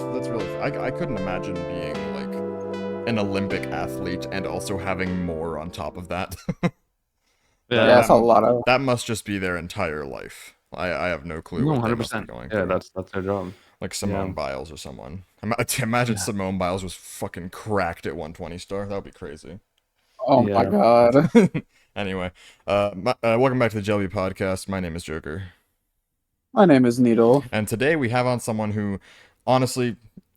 that's really. I couldn't imagine being like an Olympic athlete and also having more on top of that. That Yeah, Yeah, it's that a lot of. that must just be their entire life. I have no clue no, what they must be 100%. going Yeah, through. that's their job. Like Yeah. Simone Biles or someone. Imagine Yeah. Simone Biles was fucking cracked at 120 star. That would be crazy. Oh my Yeah. god. Anyway, welcome back to the JLB Podcast. My name is Joker. My name is Needle. And today we have on someone who, honestly,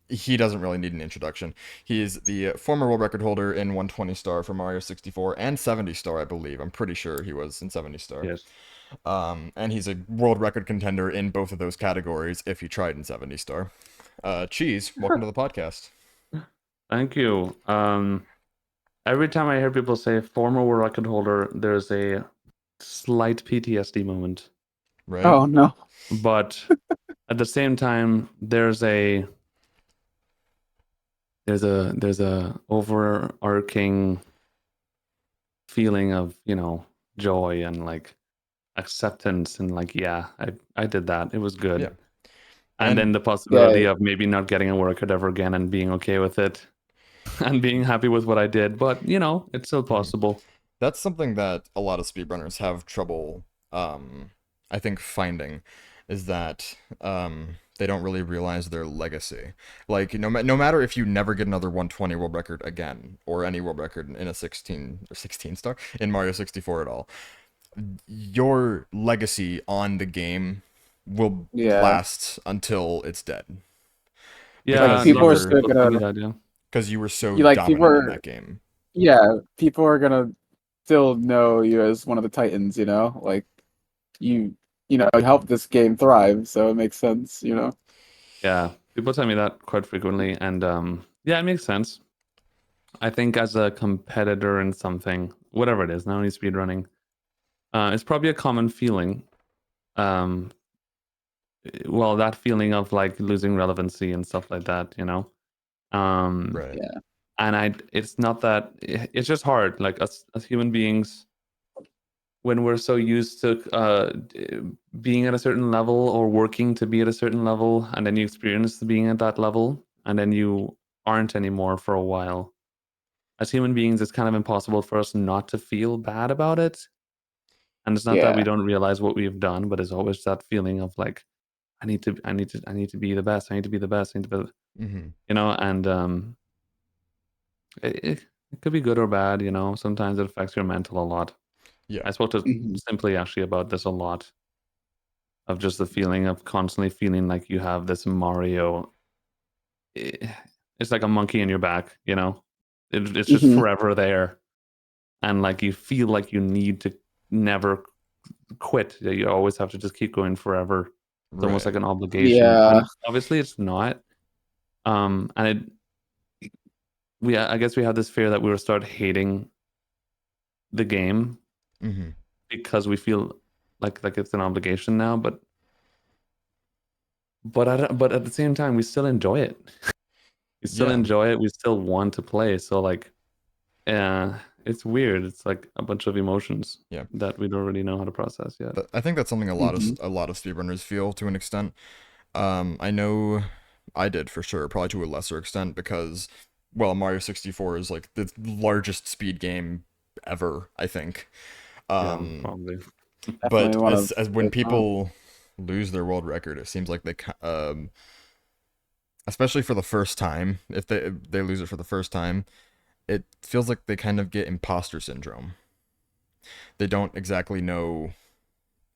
he doesn't really need an introduction. He is the former world record holder in 120 star for Mario 64 and 70 star, I believe. I'm pretty sure he was in 70 star. Yes. And he's a world record contender in both of those categories if he tried in 70 star. Cheese, welcome to the podcast. Thank you. Every time I hear people say former world record holder, there's a slight PTSD moment. Right? Oh no. But at the same time, there's a overarching feeling of, joy and like acceptance and like, yeah, I did that. It was good. Yeah. And then And- the possibility Yeah. of maybe not getting a world record ever again and being okay with it and being happy with what I did. But, it's still possible. That's something that a lot of speedrunners have trouble, I think, finding, is that they don't really realize their legacy. Like, no matter if you never get another 120 world record again, or any world record in a 16 star in Mario 64 at all, your legacy on the game will Yeah. last until it's dead. Yeah, Because people you are were- still gonna. that, yeah. Because you were so You, like, people dominant in are- that game. Yeah, people are gonna still know you as one of the Titans. Like you helped this game thrive, so it makes sense. Yeah, people tell me that quite frequently, and yeah, it makes sense. I think as a competitor in something, whatever it is, not only speedrunning, it's probably a common feeling. Well, that feeling of like losing relevancy and stuff like that, Right. Yeah. And it's not that it's just hard. Like as human beings, when we're so used to being at a certain level or working to be at a certain level, and then you experience being at that level, and then you aren't anymore for a while. As human beings, it's kind of impossible for us not to feel bad about it. And it's not that we Yeah. don't realize what we've done, but it's always that feeling of like, I need to be the best. I need to be the best. I need to be, and it could be good or bad. Sometimes it affects your mental a lot. Yeah. I spoke to Mhm. Simply actually about this a lot, of just the feeling of constantly feeling like you have this Mario. It's like a monkey in your back, it's just Mhm. forever there, and like you feel like you need to never quit. That you always have to just keep going forever. It's almost like an obligation. Yeah. And obviously, it's not. And I guess we have this fear that we will start hating the game Mm-hmm. because we feel like it's an obligation now, but at the same time we still enjoy it. We still Yeah. enjoy it. We still want to play. So like, it's weird. It's like a bunch of emotions that we don't really know how to process yet. I think that's something a lot of speedrunners feel to an extent. I know I did for sure, probably to a lesser extent, because Mario 64 is like the largest speed game ever, I think. Probably. But Definitely one as of when the top. people lose their world record, it seems like they especially for the first time, if they lose it for the first time, it feels like they kind of get imposter syndrome. They don't exactly know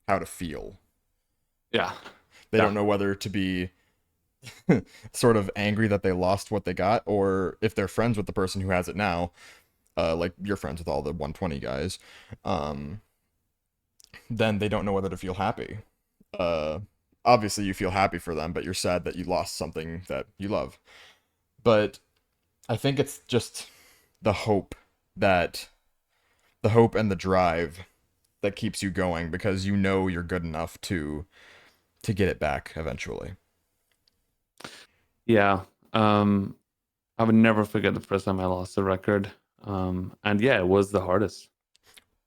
how to feel. Yeah. They don't know whether to be sort of angry that they lost what they got, or if they're friends with the person who has it now, like you're friends with all the 120 guys, then they don't know whether to feel happy. Obviously you feel happy for them, but you're sad that you lost something that you love. But I think it's just the hope and the drive that keeps you going, because you know you're good enough to get it back eventually. Yeah. I would never forget the first time I lost the record. And yeah, it was the hardest.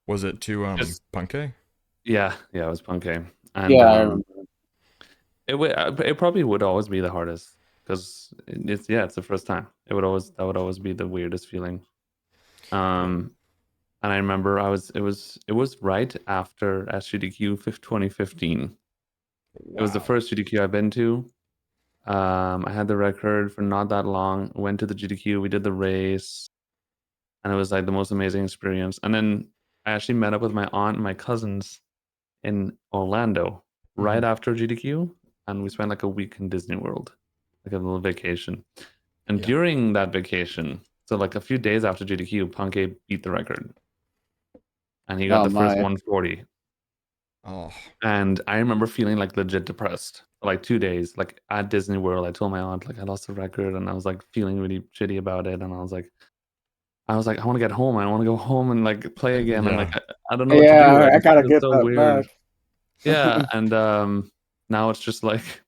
Was it to Punke? Yeah, it was Punke. And Yeah, I remember. it probably would always be the hardest. because it's the first time. That would always be the weirdest feeling. And I remember it was right after SGDQ 2015. It was the first GDQ I've been to. I had the record for not that long. Went to the GDQ. We did the race, and it was like the most amazing experience. And then I actually met up with my aunt and my cousins in Orlando right after GDQ, and we spent like a week in Disney World, like a little vacation. And during that vacation, so like a few days after GDQ, Punkay beat the record, and he got the first 140. Oh. And I remember feeling like legit depressed for like 2 days, like at Disney World. I told my aunt like I lost the record, and I was like feeling really shitty about it. And I was like, I want to get home. I want to go home and like play again. Yeah. And like I don't know what to do. I gotta get so that weird. back. Yeah, and now it's just like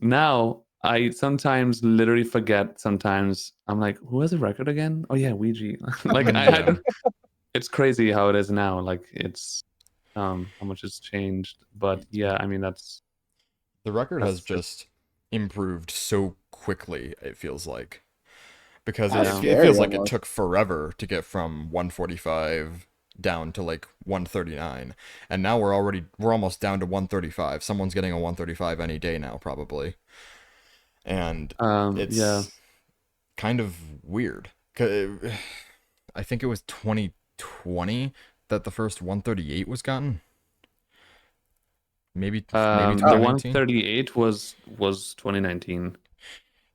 now I sometimes literally forget. Sometimes I'm like, who has a record again? Oh yeah, Ouija. Like I don't. It's crazy how it is now. Like it's how much has changed. But yeah, I mean the record has just improved so quickly. It feels like because it feels like it took forever to get from 145 down to like 139, and now we're almost down to 135. Someone's getting a 135 any day now probably, and it's kind of weird. I think it was 2020 that the first 138 was gotten. Maybe the 138 was 2019.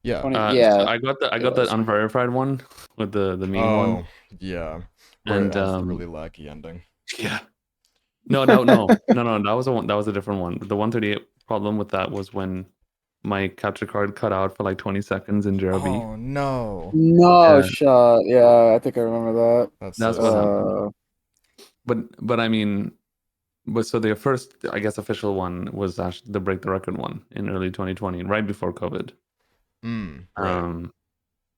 Yeah. So I got the unverified one with the main one. Oh, yeah. Where it has the really laggy ending. Yeah. No. That was a different one. The 138 problem with that was when my capture card cut out for like 20 seconds in JLB. Oh no. No shot. Yeah, I think I remember that. That's what happened. But I mean, so the first, I guess, official one was actually the break the record one in early 2020, right before COVID. Right.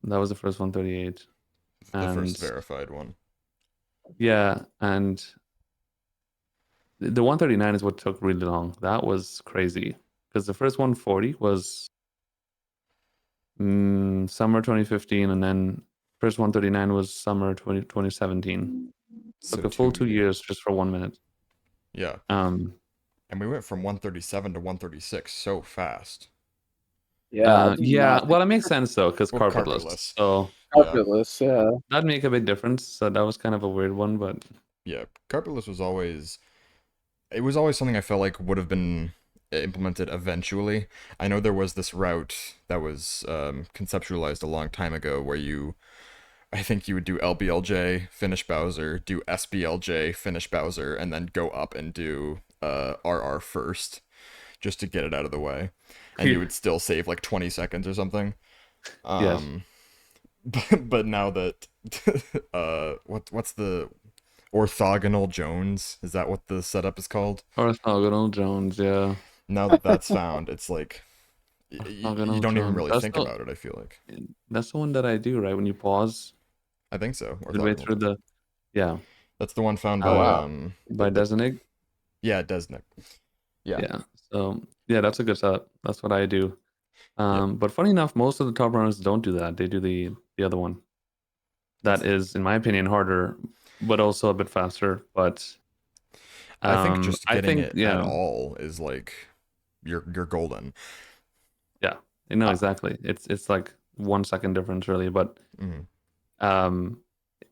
That was the first 138. The first verified one. Yeah, and the 139 is what took really long. That was crazy because the first 140 was summer 2015, and then first 139 was summer 2017. Took a full 2 years just for 1 minute. Yeah. And we went from 137 to 136 so fast. Yeah. Well, it makes sense though, because carpetless. So carpetless, yeah. That'd make a big difference. So that was kind of a weird one, but yeah, carpetless was always something I felt like would have been implemented eventually. I know there was this route that was conceptualized a long time ago where I think you would do LBLJ, finish Bowser, do SBLJ, finish Bowser, and then go up and do RR first, just to get it out of the way. And you would still save like 20 seconds or something. Yes. But now that what's the orthogonal Jones? Is that what the setup is called? Orthogonal Jones, yeah. Now that that's found, it's like you don't even really think about it, I feel like. That's the one that I do, right? When you pause. I think so. Midway through that's the one found by Desnig. Yeah, Desnig. Yeah. So yeah, that's a good setup. That's what I do. But funny enough, most of the top runners don't do that. They do the other one. That is, in my opinion, harder, but also a bit faster. But I think just getting it at all is like you're golden. Yeah, exactly. It's like 1 second difference really, but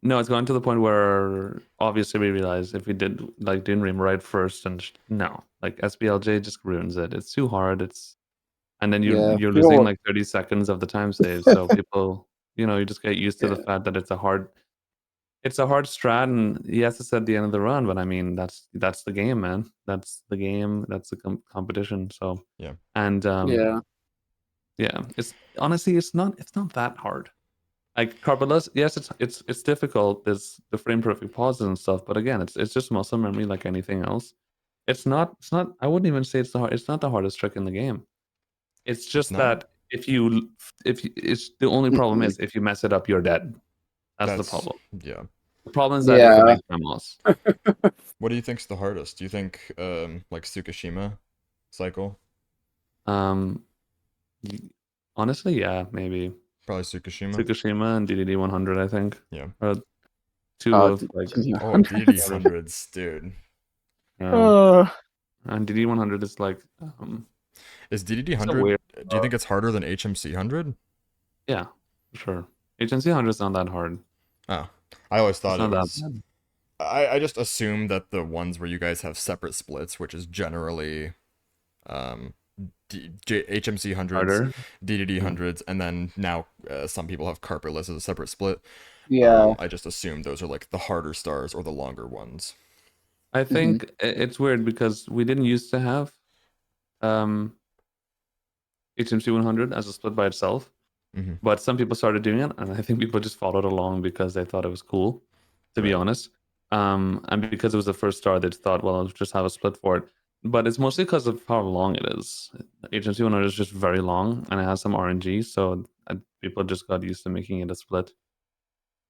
no, it's gone to the point where obviously we realized if we did like Dunrim right first, and no, like SBLJ just ruins it. It's too hard. And then you're losing like 30 seconds of the time save. So people, you just get used to the fact that it's a hard strat, and yes, it's at the end of the run, but I mean that's the game, man. That's the game. That's the competition. So yeah, and yeah. It's honestly it's not that hard. Like carpetless, yes, it's difficult. There's the frame perfect pauses and stuff, but again, it's just muscle memory like anything else. It's not. I wouldn't even say it's not the hardest trick in the game. It's just that if it's the only problem is if you mess it up, you're dead. That's the problem. Yeah. The problem is that it's a big time loss. What do you think's the hardest? Do you think like Tsukishima cycle? Honestly, yeah, maybe Probably Tsukushima. Tsukushima and DDD 100, I think. Yeah. Two of like Oh, DDD hundreds, dude. and DDD 100 is like Is DDD it's a 100? weird. Do you think it's harder than HMC 100? Yeah, for sure. HNC 100 is not that hard. Oh, I always It's thought not it that was. bad. I just assumed that the ones where you guys have separate splits, which is generally um, HMC hundreds, Harder. DDD Mm. hundreds, and then now some people have carpetless as a separate split. Yeah. I just assumed those are like the harder stars or the longer ones. I think it's weird because we didn't used to have um, HMC 100 as a split by itself, Mm-hmm. but some people started doing it, and I think people just followed along because they thought it was cool, to be Right. honest. And because it was the first star, they thought, well, I'll just have a split for it. But it's mostly because of how long it is. HMC 100 is just very long, and it has some RNG, so people just got used to making it a split.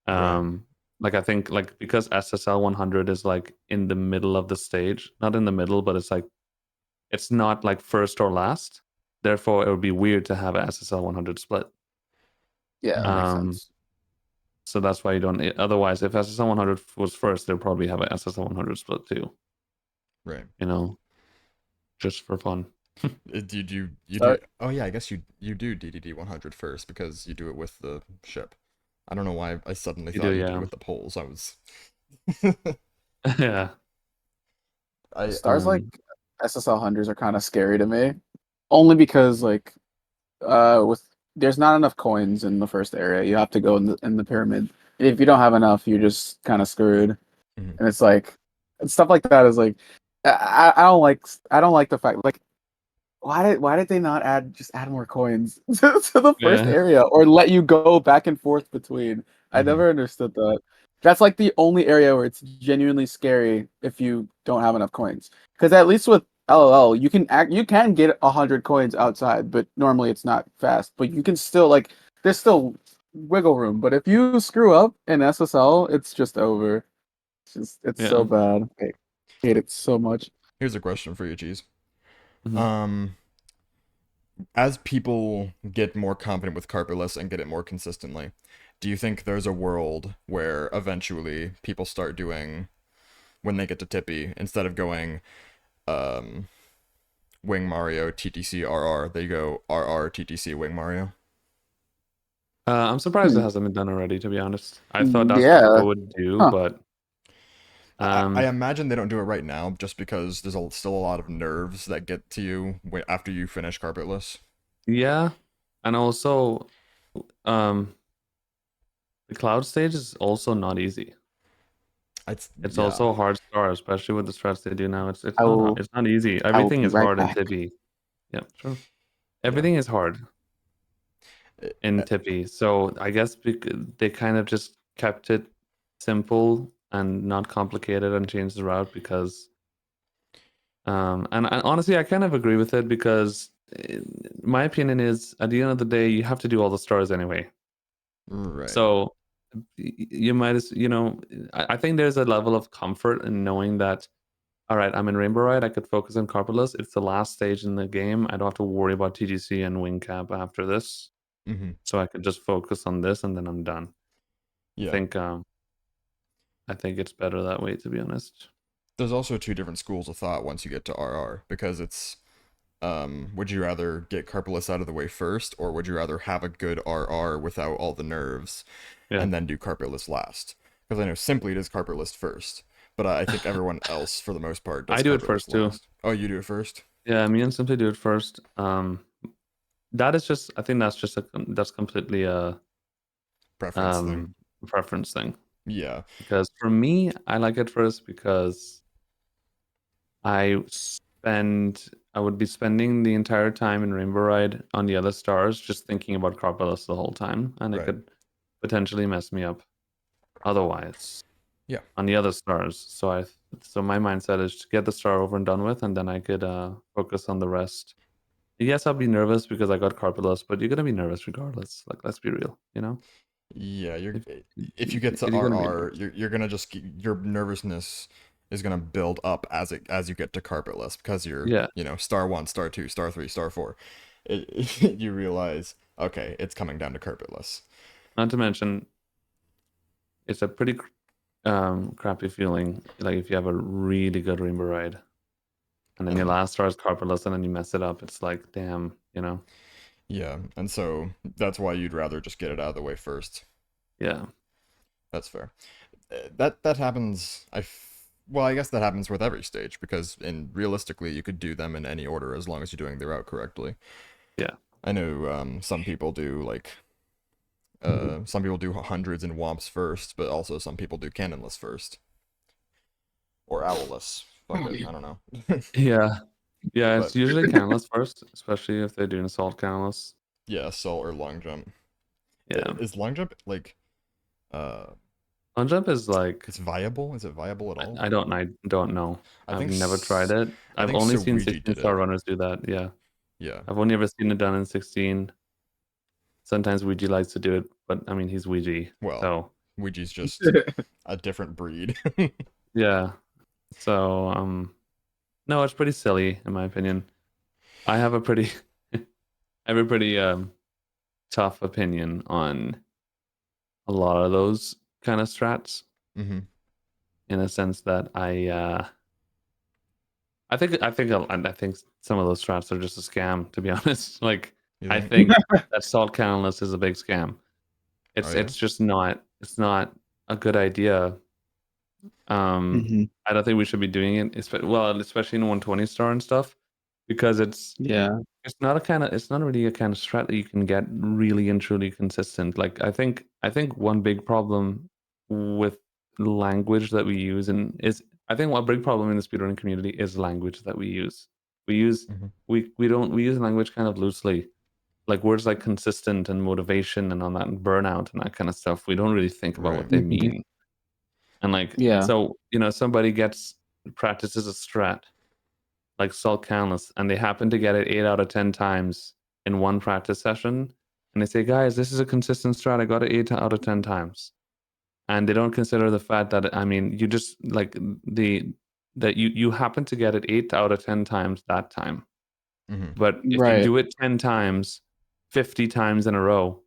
Right. Like I think like because SSL 100 is like in the middle of the stage, not in the middle, but it's like it's not like first or last. Therefore, it would be weird to have a SSL 100 split. Yeah, that makes Um, sense. so that's why you don't. Otherwise, if SSL 100 was first, they'd probably have a SSL 100 split too. Right. You know, just for fun. You do? Sorry. Oh yeah, I guess you do DDD 100 first because you do it with the ship. I don't know why I suddenly You thought do, you did yeah. it with the poles. I was. Yeah. Stars like Um, SSL hundreds are kind of scary to me, only because like with there's not enough coins in the first area. You have to go in the pyramid. If you don't have enough, you're just kind of screwed. Mhm. And it's like stuff like that is like I don't like the fact like why did they not add more coins to the first yeah. area or let you go back and forth between? I Mhm. never understood that. That's like the only area where it's genuinely scary if you don't have enough coins. Because at least with LOL, you can get 100 coins outside, but normally it's not fast. But you can still like there's still wiggle room. But if you screw up in SSL, it's just over. It's so Yeah. bad. I hate it so much. Here's a question for you, Cheese. Mhm. As people get more confident with carpetless and get it more consistently, do you think there's a world where eventually people start doing, when they get to Tippy, instead of going um, Wing Mario TTC RR, they go RR TTC Wing Mario? I'm surprised it Hmm. hasn't been done already. To be honest, I thought that's what Yeah. people would do, Huh. but I imagine they don't do it right now just because there's still a lot of nerves that get to you after you finish carpetless. yeah, and also, um, the cloud stage is also not easy. It's Yeah. also a hard star, especially with the strats they do now. I will It's not easy. I will Everything be is right hard in back. Tippy. Yeah, sure. Yeah. Everything is hard in Uh, Tippy. So I guess they kind of just kept it simple and not complicated and changed the route because and honestly I kind of agree with it because my opinion is at the end of the day you have to do all the stars anyway. Right. So you might as I think there's a level of comfort in knowing that all right, I'm in Rainbow Ride, I could focus on Carpetless. It's the last stage in the game. I don't have to worry about TGC and Wing Cap after this. Mm-hmm. So I could just focus on this and then I'm done. Yeah. I think it's better that way, to be honest. There's also two different schools of thought once you get to RR because it's would you rather get carpetless out of the way first or would you rather have a good RR without all the nerves Yeah. and then do carpetless last? Because I know Simply does carpetless first, but I think everyone else for the most part does I do it carpetless first too. last. Oh, you do it first? Yeah, me and Simply do it first. That is just I think that's completely a Preference thing. preference thing. Yeah. Because for me, I like it first because I would be spending the entire time in Rainbow Ride on the other stars just thinking about Carpelos the whole time, and it Right. could potentially mess me up otherwise. Yeah. On the other stars. So my mindset is to get the star over and done with, and then I could focus on the rest. Yes, I'll be nervous because I got Carpelos, but you're gonna be nervous regardless. Like, let's be real, you know? Yeah, If, if you get to you're gonna be RR, nervous. you're gonna just your nervousness is gonna build up as you get to carpetless because you're Yeah. star 1, star 2, star 3, star 4. You realize okay, it's coming down to carpetless. Not to mention, it's a pretty crappy feeling. Like if you have a really good rainbow ride, and then your last star is carpetless, and then you mess it up. It's like, damn, you know. Yeah, and so that's why you'd rather just get it out of the way first. Yeah. That's fair. That happens. Well, I guess that happens with every stage because realistically, you could do them in any order as long as you're doing the route correctly. Yeah. I know some people do some people do hundreds and womps first, but also some people do cannonless first or owlless. Fuck it, I don't know. Yeah. Yeah, it's But- usually cannonless first, especially if they're doing assault cannonless. Yeah, assault or long jump. Yeah. Is long jump like Long jump is like it's viable? Is it viable at all? I don't know. I I've think never tried it. I I've think only seen Luigi 16 did star it. runners do that. Yeah. Yeah. I've only ever seen it done in 16. Sometimes Ouija likes to do it, but I mean he's Ouija. Well, So Ouija's just a different breed. yeah. So no, it's pretty silly in my opinion. I have a pretty tough opinion on a lot of those kind of strats. Mm-hmm. In a sense that I think some of those strats are just a scam, to be honest. Like You I think? think that salt cannonless is a big scam. It's Oh, yeah? it's just not a good idea. Mhm. I don't think we should be doing it, especially in 120 star and stuff, because Yeah. it's not really a kind of strat that you can get really and truly consistent. Like I think one big problem with language that we use is I think one big problem in the speedrunning community is language that we use. We use Mhm. we use language kind of loosely. Like words like consistent and motivation and all that and burnout and that kind of stuff. We don't really think about Right. what they Mhm. mean. And like Yeah. so, somebody practices a strat like Salt Canless, and they happen to get it 8 out of 10 times in one practice session. And they say, guys, this is a consistent strat. I got it 8 out of 10 times. And they don't consider the fact that, I mean, you just like that you happen to get it 8 out of 10 times that time. Mm-hmm. But if you Right. do it 10 times, 50 times in a row,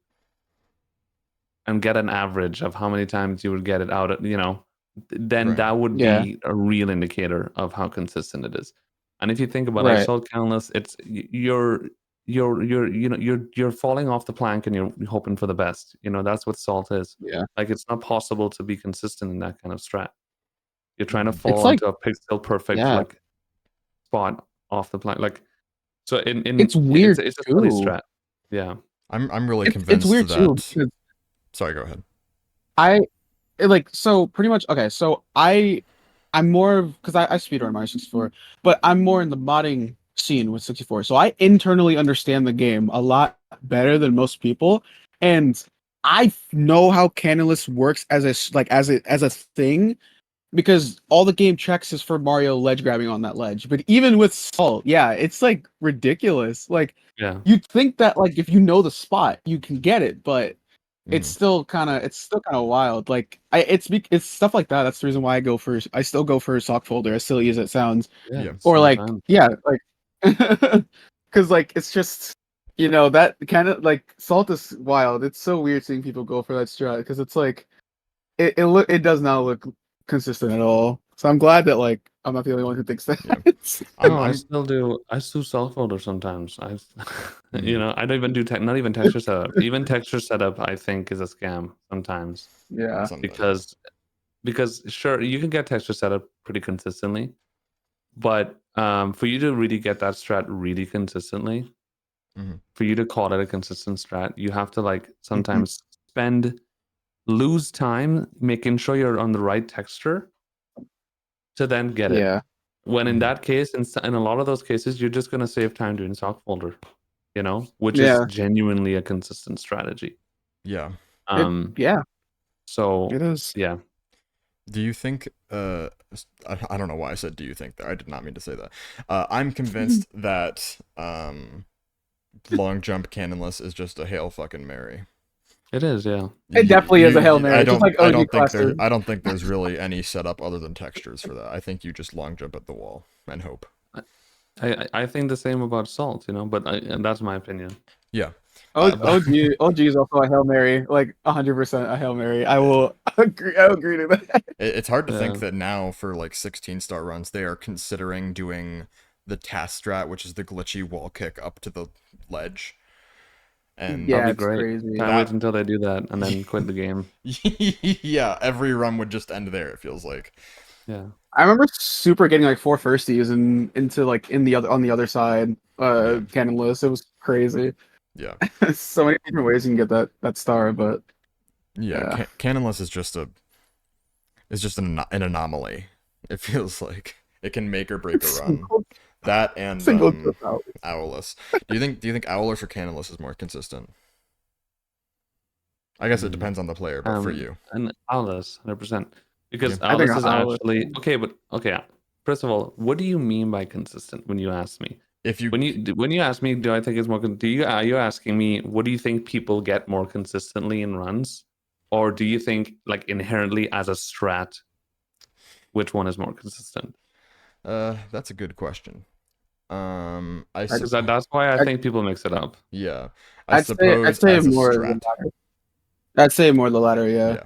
and get an average of how many times you would get it out, then Right. that would Yeah. be a real indicator of how consistent it is. And if you think about Right. like Salt Canless, it's you're falling off the plank and you're hoping for the best. That's what salt is. Yeah. Like it's not possible to be consistent in that kind of strat. You're trying to Mhm. fall It's like- into a pixel perfect Yeah. like spot off the plank. Like so It's weird it's a silly too. strat. Yeah. I'm really It's convinced weird that. too because Sorry, go ahead. so pretty much okay. So I'm more because I speedrun my 64, but I'm more in the modding scene with 64. So I internally understand the game a lot better than most people, and I know how Cannonless works as a thing because all the game checks is for Mario ledge grabbing on that ledge. But even with Salt, yeah, it's like ridiculous. Like Yeah. you'd think that like if you know the spot, you can get it, but it's Mhm. still kind of wild. Like it's stuff like that. That's the reason why I still go for a sock folder, as silly as it sounds. Yeah. Yeah. Or so like fun. yeah, like because like it's just that kind of like Salt is wild. It's so weird seeing people go for that strat because it's like it does not look consistent at all. So I'm glad that like I'm not the only one who thinks that. No, I I'm still do. I do self folder sometimes. Mhm. I don't even do not even texture setup. Even texture setup, I think, is a scam sometimes Yeah. sometimes. because sure you can get texture setup pretty consistently, but for you to really get that strat really consistently, Mhm. for you to call it a consistent strat, you have to like sometimes lose time making sure you're on the right texture to then get it. Yeah. When in Mhm. that case, in a lot of those cases, you're just going to save time doing sock folder, which Yeah. is genuinely a consistent strategy. Yeah. Yeah, So it is. yeah, Do you think I don't know why I said do you think there. I did not mean to say that. I'm convinced that long jump cannonless is just a Hail fucking Mary. it is. Yeah, It definitely is a Hail Mary, just like OG Cluster. I don't think there's really any setup other than textures for that. I think you just long jump at the wall and hope. I think the same about salt, but and that's my opinion. Yeah. OG is also a Hail Mary, like 100% a Hail Mary. I will agree. I agree to that. It's hard to think Yeah. that now for like 16-star runs, they are considering doing the task strat, which is the glitchy wall kick up to the ledge. And That'll Yeah, be it's great. crazy. Can't wait until they do that and then quit the game. yeah, every run would just end there, it feels like. Yeah. I remember Super getting like 4 firsties and into like in the other on the other side, Yeah. cannonless. It was crazy. Yeah. So many different ways you can get that star, but Yeah, yeah. Cannonless is just an anomaly. It feels like it can make or break a run. That and Single trip out. Owless. Do you think Owless or Cannonless is more consistent? I guess it depends on the player, but for you. And Alice, 100%. Because Yeah. I think Alice is Alice- actually okay. First of all, what do you mean by consistent when you ask me? If you When you ask me, do I think it's more? Are you asking me what do you think people get more consistently in runs, or do you think like inherently as a strat, which one is more consistent? that's a good question. I I'd Because that's why I I'd- think people mix it up. yeah. I I'd suppose say as a more the strat. latter. I'd say more the latter. Yeah. Yeah.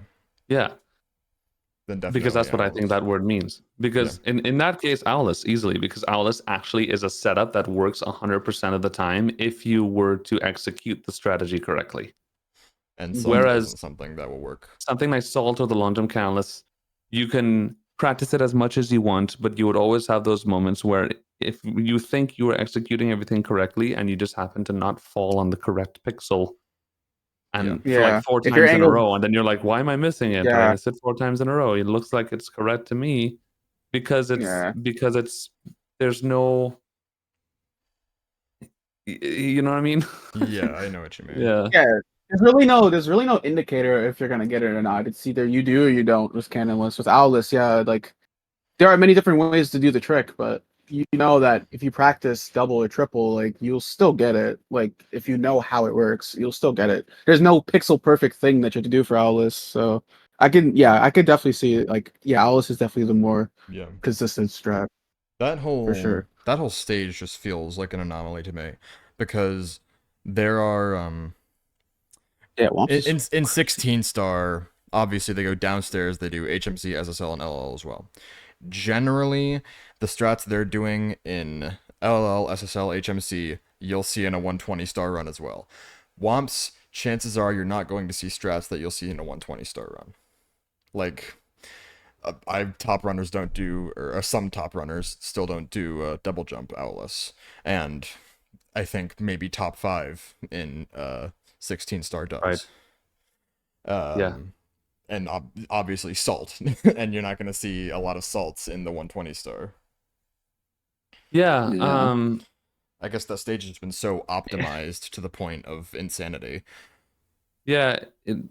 Yeah, Then definitely because that's what I think Owless. that word means. Because in that case, Alice easily, because Alice actually is a setup that works 100% of the time if you were to execute the strategy correctly. And Salt Whereas- isn't something that will work. Something like Salt or the Long Jump Canalus, you can practice it as much as you want, but you would always have those moments where if you think you are executing everything correctly and you just happen to not fall on the correct pixel and for Yeah. like 4 If your times in a angle- row, and then you're like, why am I missing it? Yeah. I missed it 4 times in a row. It looks like it's correct to me because Yeah. there's no you know what I mean? Yeah, I know what you mean. Yeah. Yeah. There's really no indicator if you're gonna get it or not. It's either you do or you don't with Cannonless. With Owless, yeah, like there are many different ways to do the trick, but you know that if you practice double or triple, like you'll still get it. Like if you know how it works, you'll still get it. There's no pixel perfect thing that you have to do for Owless. So I could definitely see it. Like, yeah, Owless is definitely the more Yeah. consistent strat. That whole sure. that whole stage just feels like an anomaly to me because there are Yeah, Womps in is- 16-star, obviously they go downstairs, they do HMC, SSL, and LLL as well. Generally, the strats they're doing in LLL, SSL, HMC, you'll see in a 120-star run as well. Womps, chances are you're not going to see strats that you'll see in a 120-star run. Like, top runners don't do, or some top runners still don't do double jump Owless, and I think maybe top 5 in 16-star does. Right. Yeah. And obviously Salt, and you're not going to see a lot of Salts in the 120-star. Yeah. Yeah. I guess that stage has been so optimized to the point of insanity. Yeah, and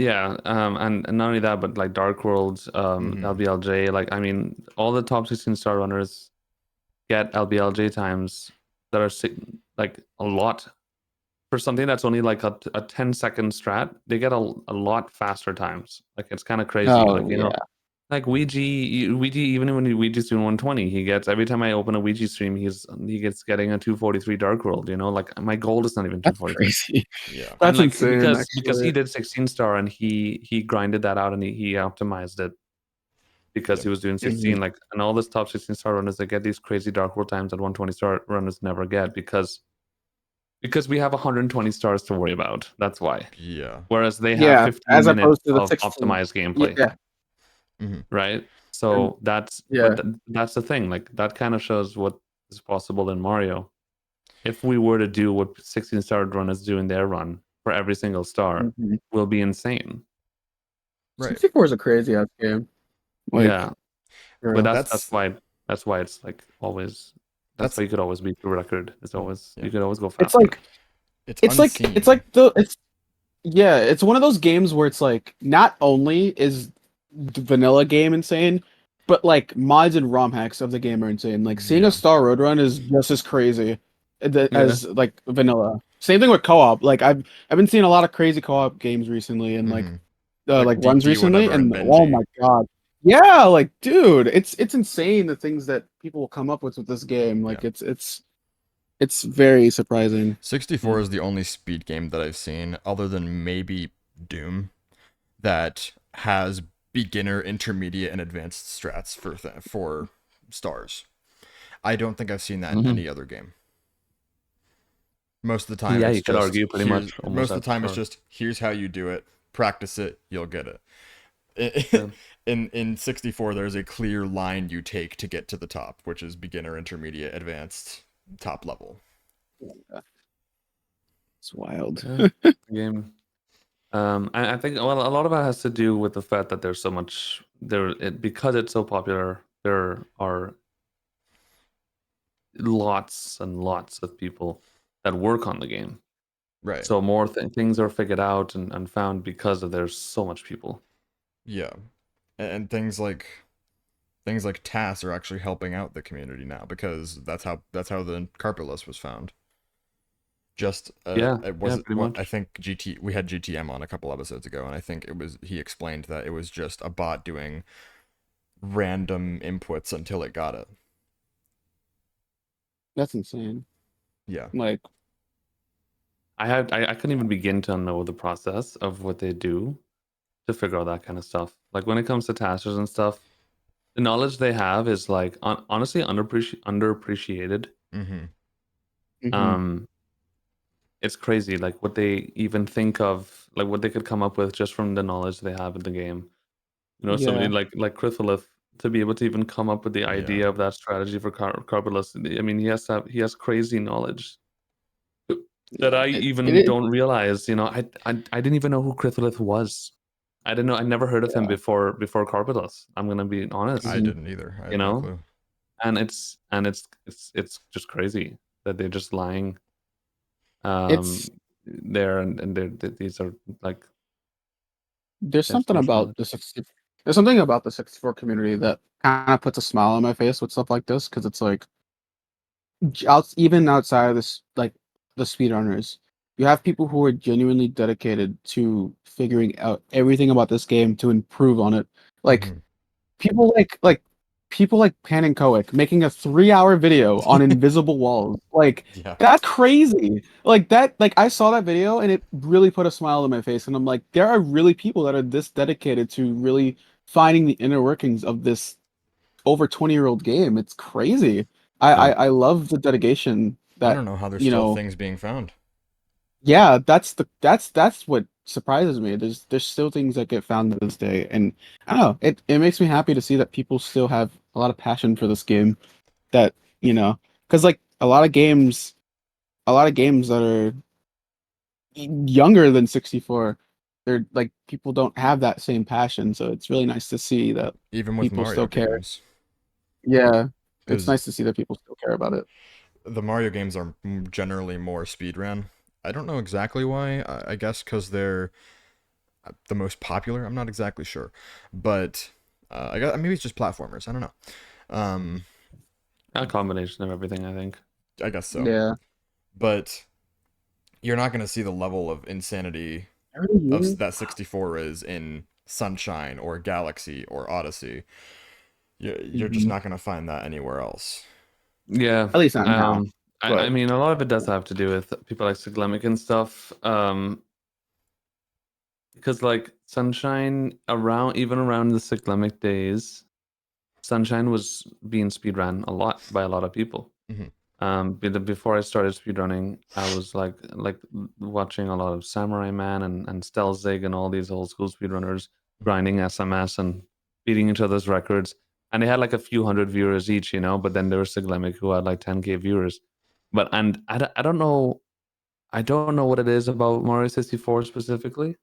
not only that, but like Dark Worlds, LBLJ, like I mean, all the top 16-star runners get LBLJ times that are like a lot for something that's only like a 10-second strat. They get a lot faster times. Like it's kind of crazy. Like you know, like Ouija, even when Ouija's doing 120, he gets every time I open a Ouija stream, he gets getting a 243 Dark World. You know, like my goal is not even That's 243. crazy. Yeah. That's like, insane. because he did 16-star and he grinded that out and he optimized it because he was doing 16. Like, and all this top 16-star runners that get these crazy Dark World times that 120-star runners never get because we have 120 stars to worry about. That's why. Yeah. Whereas they have 15 as minutes opposed to the of 16. optimized gameplay. Yeah. Right. So that's the thing. Like that kind of shows what is possible in Mario. If we were to do what 16-star runners do in their run for every single star, will be insane. Right. 64 is a crazy ass game. Like, yeah. But that's why it's like always. That's why you could always beat the record. It's always you could always go faster. It's one of those games where it's like not only is the vanilla game insane, but like mods and ROM hacks of the game are insane. Like seeing a Star Road run is just as crazy as like vanilla. Same thing with co-op. Like I've been seeing a lot of crazy co-op games recently and like runs recently, and oh my god. Yeah, like dude, it's insane the things that people will come up with this game. Like it's It's very surprising. 64 is the only speed game that I've seen, other than maybe Doom, that has beginner, intermediate, and advanced strats for stars. I don't think I've seen that in any other game. Most of the time, Yeah, it's you could just argue pretty much almost most of at the time it's start. just here's how you do it. Practice it, you'll get it. Yeah. In 64, there's a clear line you take to get to the top, which is beginner, intermediate, advanced, top level. It's wild. Yeah, game. I think well, a lot of it has to do with the fact that there's so much because it's so popular. There are lots and lots of people that work on the game. Right. So more things are figured out and found because of there's so much people. Yeah. And things like TAS are actually helping out the community now because that's how the carpetless was found. Just Yeah, it yeah, wasn't pretty what much. I think we had GTM on a couple episodes ago, and I think he explained that it was just a bot doing random inputs until it got it. That's insane. Yeah. Like, I couldn't even begin to know the process of what they do to figure out that kind of stuff. Like when it comes to tasters and stuff, the knowledge they have is like honestly underappreciated. Mm-hmm. mhm. Um, it's crazy, like what they even think of, like what they could come up with just from the knowledge they have in the game. You know, somebody Yeah. like Cryptolith to be able to even come up with the idea Yeah. of that strategy for Carbolus. I mean, he has crazy knowledge that Yeah. I It even is. don't realize. You know, I didn't even know who Cryptolith was. I didn't know. I never heard of him Yeah. before Carbolus. I'm gonna be honest. I Mhm. didn't either. I You had no know, clue. and it's just crazy that they're just lying. It's There and these are like there's there's something so much about knowledge. the 60 there's something about the 64 community that kind of puts a smile on my face with stuff like this because it's like even outside of this, like the speedrunners, you have people who are genuinely dedicated to figuring out everything about this game to improve on it. Like Mm-hmm. people people like Pan and Koic making a 3-hour video on invisible walls. Like Yeah. that's crazy. Like that, like I saw that video and it really put a smile on my face. And I'm like, there are really people that are this dedicated to really finding the inner workings of this over 20-year-old game. It's crazy. Yeah. I love the dedication I that, don't know how there's you still know, things being found. yeah, that's what surprises me. There's still things that get found to this day, and I don't know. It makes me happy to see that people still have a lot of passion for this game. That because like a lot of games that are younger than 64, they're like people don't have that same passion. So it's really nice to see that Even with people Mario still care. games. Yeah, it's Because nice to see that people still care about it. the Mario games are generally more speedrun. I don't know exactly why. I guess because they're the most popular. I'm not exactly sure, but I guess maybe it's just platformers. I don't know. Um, A combination of everything, I think. I guess so. Yeah. But you're not gonna see the level of insanity of that 64 is in Sunshine or Galaxy or Odyssey. You're just Mhm. not gonna find that anywhere else. Yeah. At least not now, I but mean, a lot of it does have to do with people like Siglemic and stuff. Because like Sunshine even around the Siglemic days, Sunshine was being speedrun a lot by a lot of people. Hmm. Before I started speedrunning, I was like watching a lot of Samurai Man and Stelzig and all these old school speedrunners grinding SMS and beating each other's records. And they had like a few hundred viewers each, you know. But then there was Siglemic who had like 10K viewers. But and I don't know what it is about Mario 64 specifically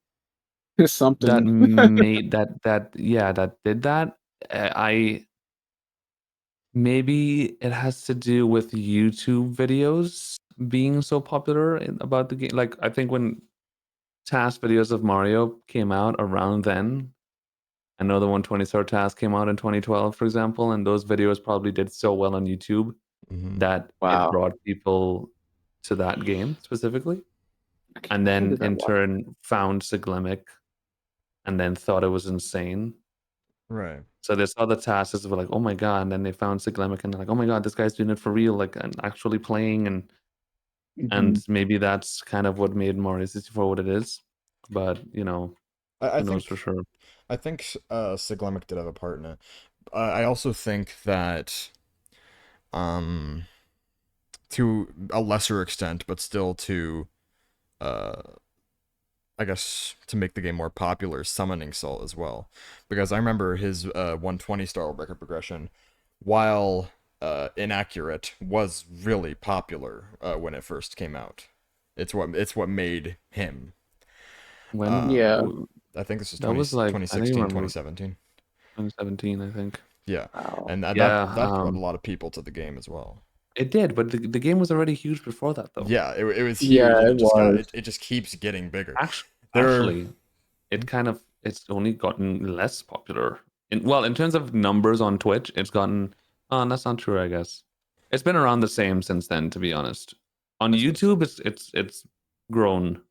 there's that something. made that yeah that did that. I Maybe it has to do with YouTube videos being so popular about the game. Like I think when task videos of Mario came out around then, I know the 120 star task came out in 2012, for example, and those videos probably did so well on YouTube Hmm. that it Wow. brought people to that game specifically, and When then did that in watch? turn found Siglemic and then thought it was insane. Right. So they saw the tasks and were like, "Oh my god!" And then they found Siglemic and they're like, "Oh my god, this guy's doing it for real, like and actually playing." And and maybe that's kind of what made Mario 64 what it is. But I who knows for think sure? I think Siglemic did have a part in it. I also think that um to a lesser extent, but still to uh I guess to make the game more popular, summoning Salt as well, because I remember his 120 star record progression, while inaccurate, was really popular when it first came out. It's what made him. When Um, Yeah. I think this is that 20, was like, I don't even 2016, remember, 2017. 2017, I think. Yeah, Wow. and Yeah, that brought a lot of people to the game as well. it did, but the game was already huge before that, though. Yeah, it was Yeah, huge, and it was. it just keeps getting bigger. There, Actually, it's only gotten less popular. In terms of numbers on Twitch, it's gotten. Oh, that's not true. I guess it's been around the same since then. To be honest, on I suppose so. YouTube, it's grown.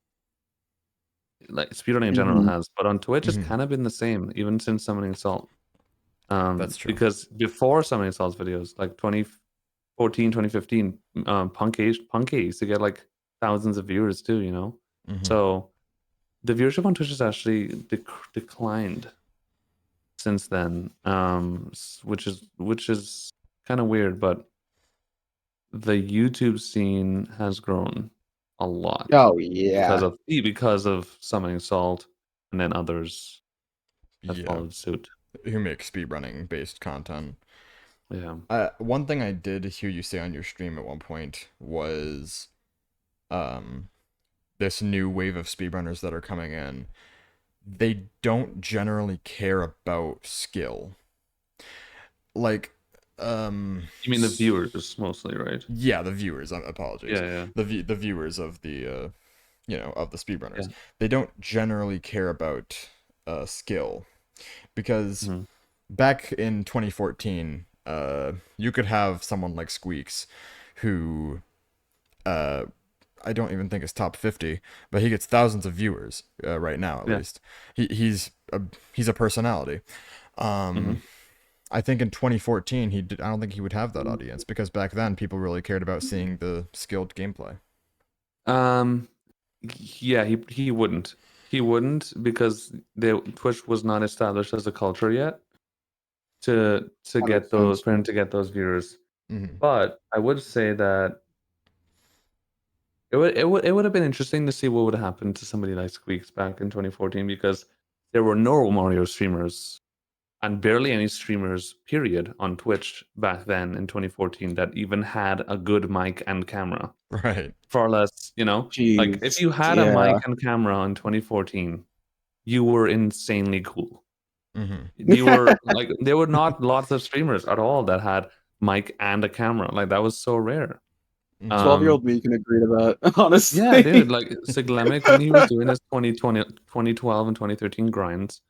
Like speedrunning in general Mhm. has, but on Twitch, it's Mhm. kind of been the same even since Summoning Salt. That's true. Because before Summoning Salt's videos, like 2014, 2015, Punk used to get like thousands of viewers too. Hmm. So the viewership on Twitch has actually declined since then, which is kind of weird. But the YouTube scene has grown a lot Oh because yeah. of Summoning Salt, and then others have Yeah, followed suit. who make speedrunning based content. Yeah. One thing I did hear you say on your stream at one point was, um, this new wave of speedrunners that are coming in. They don't generally care about skill. Like, You mean the viewers mostly, right? yeah, the viewers. Apologies, Yeah, yeah, the viewers of the of the yeah. speedrunners. They don't generally care about skill, because Mhm. back in 2014, you could have someone like Squeaks, who uh, I don't even think is top 50, but he gets thousands of viewers right now, at Yeah. least. He's a personality. Hmm. Um, I think in 2014 I don't think he would have that audience, because back then people really cared about seeing the skilled gameplay. Um, yeah, he wouldn't. He wouldn't because Twitch was not established as a culture yet to That get makes those sense. for him to get those viewers. Hmm. But I would say that it would have been interesting to see what would happen to somebody like Squeaks back in 2014, because there were no Mario streamers and barely any streamers period on Twitch back then in 2014 that even had a good mic and camera. Right. Far less, like if Jeez. you had a mic Yeah. and camera in 2014, you were insanely cool. Hmm. You were like, there were not lots of streamers at all that had mic and a camera. Like that was so rare. Hmm. 12-year-old me can agree to that, Yeah, dude, honestly. like Siglemic, when he was doing his 2020, 2012 and 2013 grinds,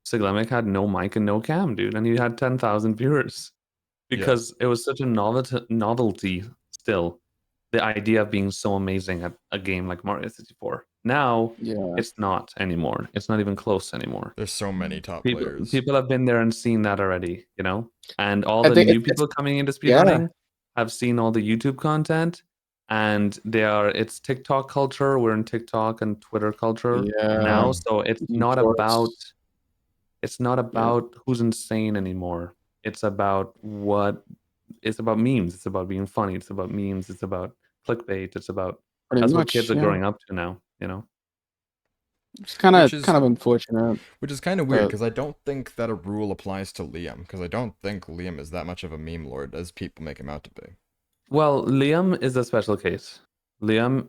Siglemic had no mic and no cam, dude, and he had 10,000 viewers Yeah. because it was such a novelty still. The idea of being so amazing at a game like Mario 64. Now, Yeah. it's not anymore. It's not even close anymore. There's so many top People players. people have been there and seen that already, and all I the think new it's people coming into yeah. speedrunning have seen all the YouTube content, and it's TikTok culture. We're in TikTok and Twitter culture Yeah. now, Hmm. so Shorts. it's not Yeah. about who's insane anymore. It's about it's about memes. It's about being funny. It's about memes. It's about clickbait. Pretty That's what kids much. are Yeah. growing up to now. It's kind which of is unfortunate, which is kind of weird, but because I don't think that a rule applies to Liam, because I don't think Liam is that much of a meme lord as people make him out to be. Well, Liam is a special case. Liam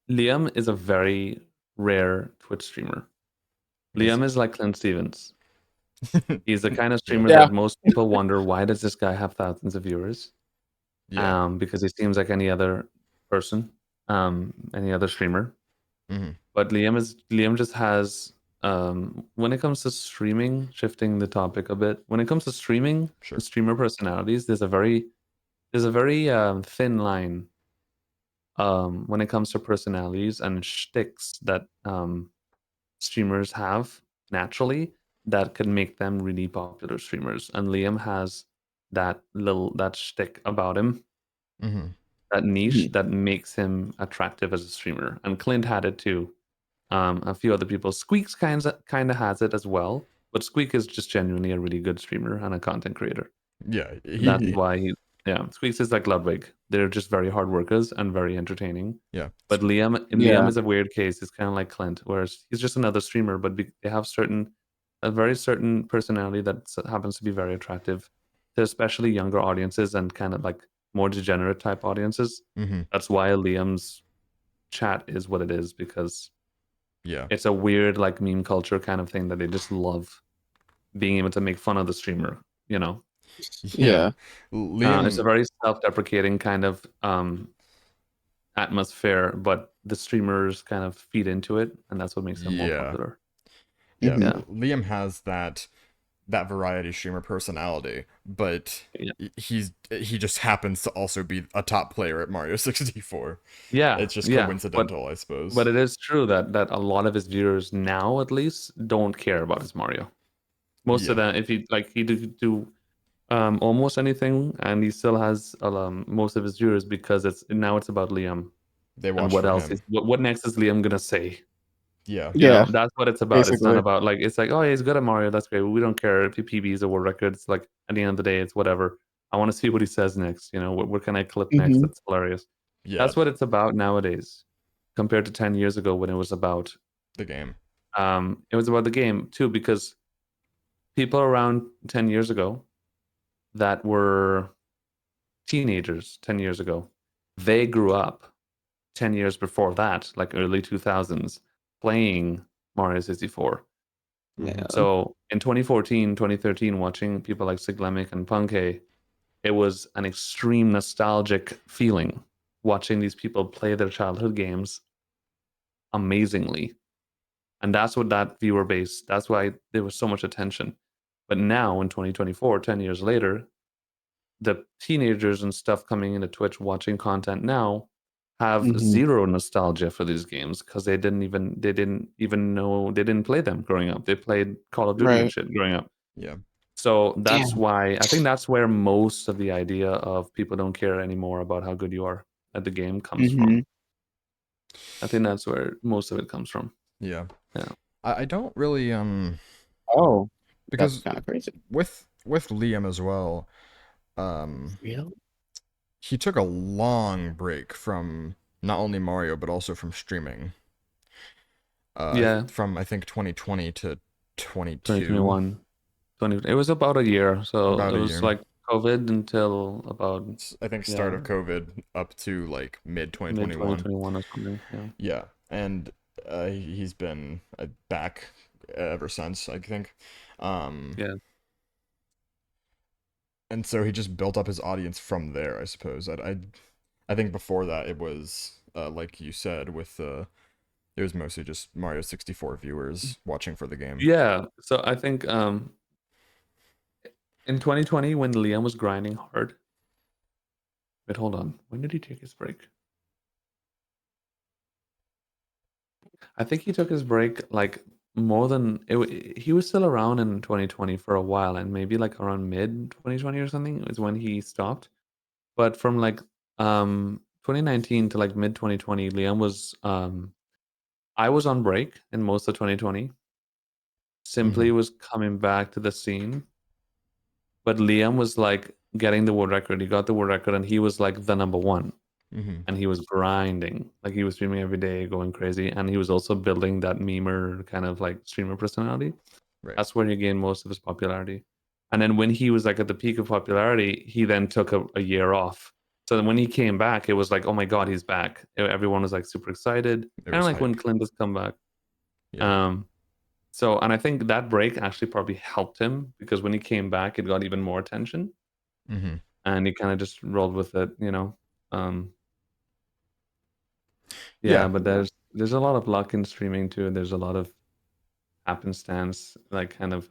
Liam is a very rare Twitch streamer. Is Liam he? is like Clint Stevens. He's the kind of Yeah. streamer yeah. that most people wonder, why does this guy have thousands of viewers? Yeah. Because he seems like any other person, any other streamer. Hmm. But Liam just has, when it comes to streaming, shifting the topic a bit, when it comes to streaming Sure. and streamer personalities, there's a very thin line when it comes to personalities and shticks that streamers have naturally that could make them really popular streamers. And Liam has that shtick about him. Hmm. that niche Mhm. that makes him attractive as a streamer. And Clint had it too. A few other people. Squeaks kind of has it as well, but Squeak is just genuinely a really good streamer and a content creator. Yeah, And that's Mhm. why Squeaks is like Ludwig. They're just very hard workers and very entertaining. yeah, But Liam Yeah. is a weird case. He's kind of like Clint, whereas he's just another streamer, but they have a very certain personality that happens to be very attractive to especially younger audiences and kind of like more degenerate type audiences. mm-hmm. That's why Liam's chat is what it is, because Yeah, it's a weird like meme culture kind of thing that they just love being able to make fun of the streamer, you know. yeah. Yeah. It's a Liam, very self-deprecating kind of atmosphere, but the streamers kind of feed into it, and that's what makes them more yeah, popular. yeah. Mhm. Yeah, Liam has that variety streamer personality, but yeah, he just happens to also be a top player at Mario 64. yeah, It's just yeah. coincidental, I But suppose. it is true that a lot of his viewers now, at least, don't care about his Mario. Most of Yeah, them, if he like, he do almost anything, and he still has most of his viewers because it's about Liam they and watch what for else is him. what next is Liam gonna say? Yeah, You know, Yeah. that's what it's about. It's not Basically. about like it's like, oh, yeah, he's good at Mario. That's great. We don't care if he PBs or world records. Like at the end of the day, it's whatever. I want to see what he says next. You know, what can I clip next? Mhm. That's hilarious. yeah. That's what it's about nowadays, compared to 10 years ago when The game. it was about the game too, because people around 10 years ago that were teenagers 10 years ago, they grew up 10 years before that, like early 2000s, playing Mario 64. Mm-hmm. Yeah. So in 2014, 2013, watching people like Siglemic and Punke, it was an extreme nostalgic feeling watching these people play their childhood games amazingly. And that's what that viewer base, that's why there was so much attention. But now in 2024, 10 years later, the teenagers and stuff coming into Twitch watching content now have Mhm. zero nostalgia for these games because they didn't even know, they didn't play them growing up. They played Call of Duty and Right. shit growing up. Yeah. So that's Damn. why I think that's where most of the idea of people don't care anymore about how good you are at the game comes from. Mhm. I think that's where most of it comes from. Yeah. Yeah. I don't really Oh, that's because kind of crazy. with Liam as well, Real? he took a long break from not only Mario but also from streaming. Yeah. From I think 2020 to 22, 2021. It was about a year. So about it a was year. like COVID until about, I think start yeah, of COVID up to like mid mid 2021. 2021 or something. Yeah. Yeah, and he's been back ever since, I think. Um, Yeah. and so he just built up his audience from there, I suppose. I think before that it was like you said with it was mostly just Mario 64 viewers watching for the game. Yeah. So I think in 2020 when Liam was grinding hard. Wait, hold on. When did he take his break? I think he took his break like more than he was still around in 2020 for a while, and maybe like around mid 2020 or something is when he stopped. But from like 2019 to like mid 2020, Liam was I was on break in most of 2020. Mm-hmm. Simply was coming back to the scene, but Liam was like getting the world record. He got the world record, and he was like the number one. Mm-hmm. And he was grinding, like he was streaming every day, going crazy, and he was also building that memer kind of like streamer personality. Right. That's where he gained most of his popularity. And then when he was like at the peak of popularity, he then took a year off. So then when he came back, it was like, oh my god, he's back. Everyone was like super excited, It kind of was like when hype. Clint has come back. Yeah. So and I think that break actually probably helped him because when he came back, it got even more attention, Mm-hmm. and he kind of just rolled with it, you know. Um, Yeah, Yeah. but there's a lot of luck in streaming too. There's a lot of happenstance, like kind of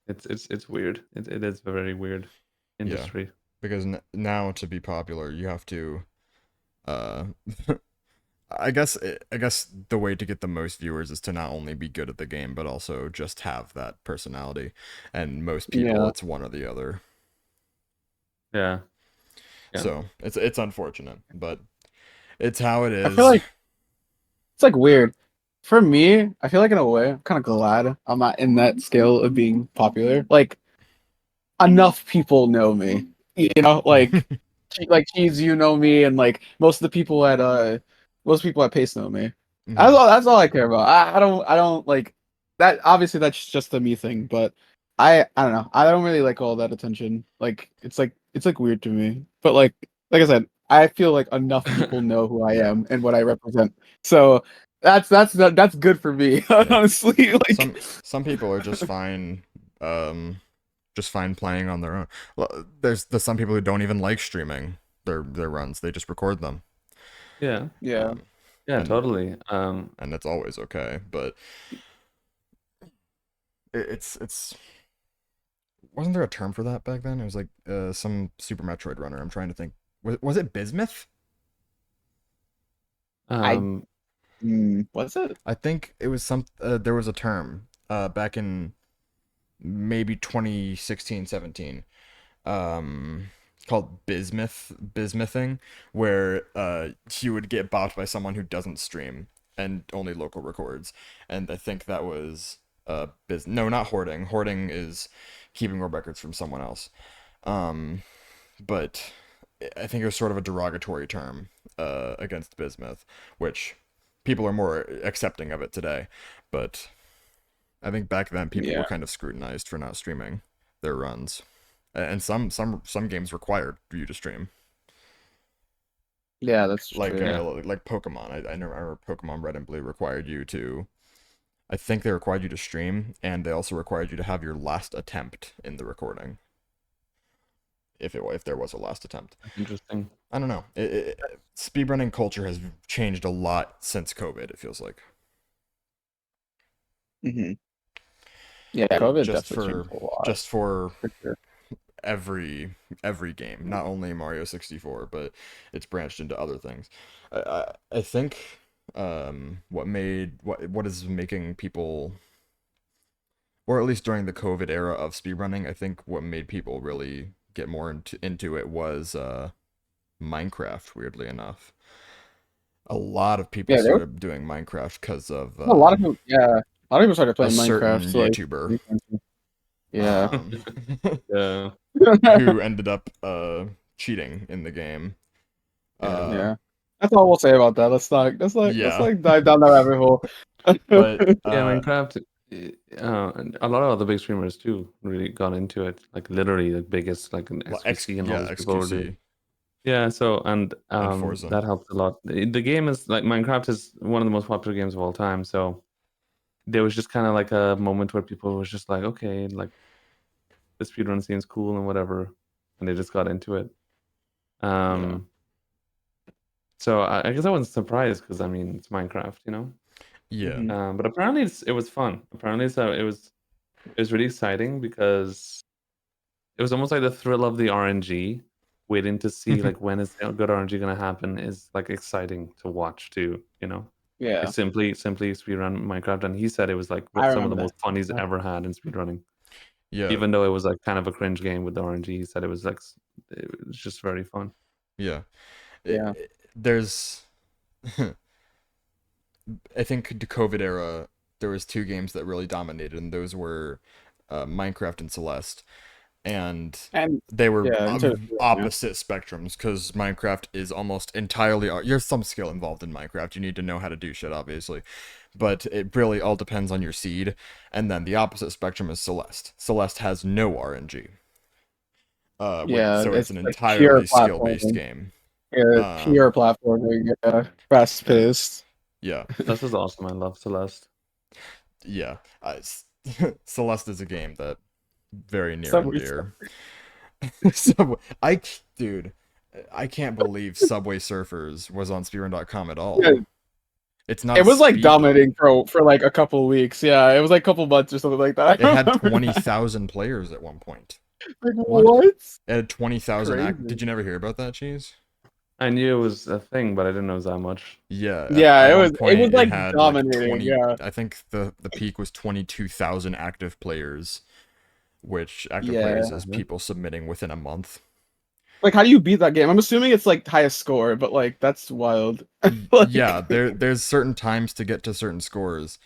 it's weird. It is a very weird Yeah. industry. Because now to be popular, you have to uh I guess the way to get the most viewers is to not only be good at the game but also just have that personality. And most people Yeah. it's one or the other. Yeah. Yeah. So it's unfortunate, but it's how it I is. feel like it's like weird. For me, I feel like in a way, I'm kind of glad I'm not in that scale of being popular. Like enough people know me, like Cheese, you know me, and like most people at Pace know me. Mhm. That's all I care about. I don't like that. Obviously, that's just a me thing, but I don't know. I don't really like all that attention. Like it's like weird to me. But like I said, I feel like enough people know who I Yeah. am and what I represent. So that's good for me, honestly. Like Some people are just fine playing on their own. Well, there's some people who don't even like streaming their runs. They just record them. Yeah. yeah. Um, Yeah. and Totally. and it's always okay, but it's wasn't there a term for that back then? It was like some Super Metroid runner. I'm trying to think. Was it Bismuth? I Um. was it? I think it was some there was a term back in maybe 2016, 17 called bismuthing, where you would get bopped by someone who doesn't stream and only local records. And I think that was no, not hoarding. Hoarding is keeping world records from someone else. Um but I think it was sort of a derogatory term against bismuth, which people are more accepting of it today. But I think back then people were Yeah. kind of scrutinized for not streaming their runs, and some games required you to stream, Yeah, that's like true. Yeah. like Pokemon. I remember Pokemon Red and Blue required you to. I think they required you to stream, and they also required you to have your last attempt in the recording, if there was a last attempt. Interesting. I don't know. Speedrunning culture has changed a lot since COVID. It feels like hmm Yeah, COVID just definitely for changed a lot just for for sure. every game, not only Mario 64, but it's branched into other things. I think what is making people, or at least during the COVID era of speedrunning, I think what made people really get more into it was Minecraft, weirdly enough. A lot of people Yeah, there started doing Minecraft because of were a lot of people. Yeah, a lot of people started a playing Minecraft. certain So like, YouTuber yeah, um, Yeah. who ended up cheating in the game. Yeah. Uh, yeah. That's all we'll say about that. Let's yeah, dive down that rabbit hole. but Yeah. Minecraft. And a lot of other big streamers too really got into it. Like literally the biggest, like an XQC and all these people were doing. XQC Yeah. So and and Forza. that helped a lot. The game is like Minecraft is one of the most popular games of all time. So there was just kind of like a moment where people was just like, okay, like the speedrun seems cool and whatever, and they just got into it. Yeah, So I guess I wasn't surprised because I mean it's Minecraft, you know. yeah. Mhm. But apparently it was fun. Apparently so it was really exciting because it was almost like the thrill of the RNG, waiting to see like when is the good RNG gonna happen is like exciting to watch too, you know. Yeah, Like simply speedrun Minecraft, and he said it was like I some of the remember most fun he's that. ever had in speedrunning. Yeah, Even though it was like kind of a cringe game with the RNG, he said it was like it was just very fun. yeah. Yeah, There's, I think the COVID era, there was two games that really dominated, and those were Minecraft and Celeste. And and they were yeah, yeah, opposite spectrums because Minecraft is almost entirely there's some skill involved in Minecraft. You need to know how to do shit, obviously, but it really all depends on your seed. And then the opposite spectrum is Celeste. Celeste has no RNG. yeah. So it's It's an like pure entirely skill-based platforming. game. Yeah, Uh, pure platforming. Yeah, fast paced. yeah, This is awesome. I love Celeste. yeah. Celeste is a game that very near and Subway dear. Dude, I can't believe Subway Surfers was on speedrun.com at all. Yeah, It's not it a was like speed run. dominating for like a couple of weeks. Yeah, it was like a couple months or something like that. It I had remember. 20,000 players at one point. Like What? what? It had 20,000 Crazy. Did you never hear about that, Cheese? I knew it was a thing, but I didn't know it was that much. Yeah, Yeah, at it one was. It was point it like had like dominating. 20, Yeah. I think the peak was 22,000 active players, which active Yeah. players is people submitting within a month. Like, how do you beat that game? I'm assuming it's like highest score, but like that's wild. Like, Yeah, there's certain times to get to certain scores.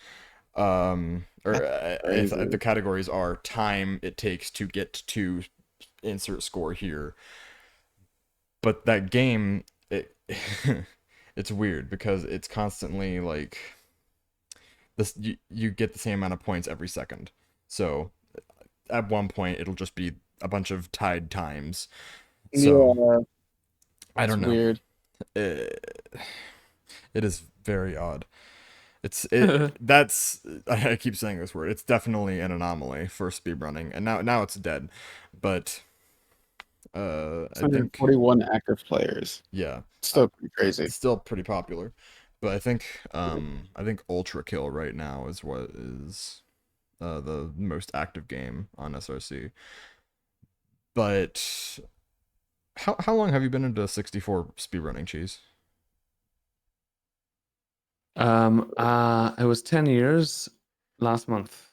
crazy. The categories are time it takes to get to insert score here. But that game, it's weird because it's constantly like this. You get the same amount of points every second. So at one point, it'll just be a bunch of tied times. So Yeah, I it's don't know. weird. It is very odd. That's I keep saying this word. It's definitely an anomaly for speedrunning, and now it's dead. But I think 141 active players. yeah, Still pretty crazy. it's still pretty popular. But I think Ultra Kill right now is what is the most active game on SRC. But how long have you been into 64 speedrunning, Cheese? It was 10 years last month.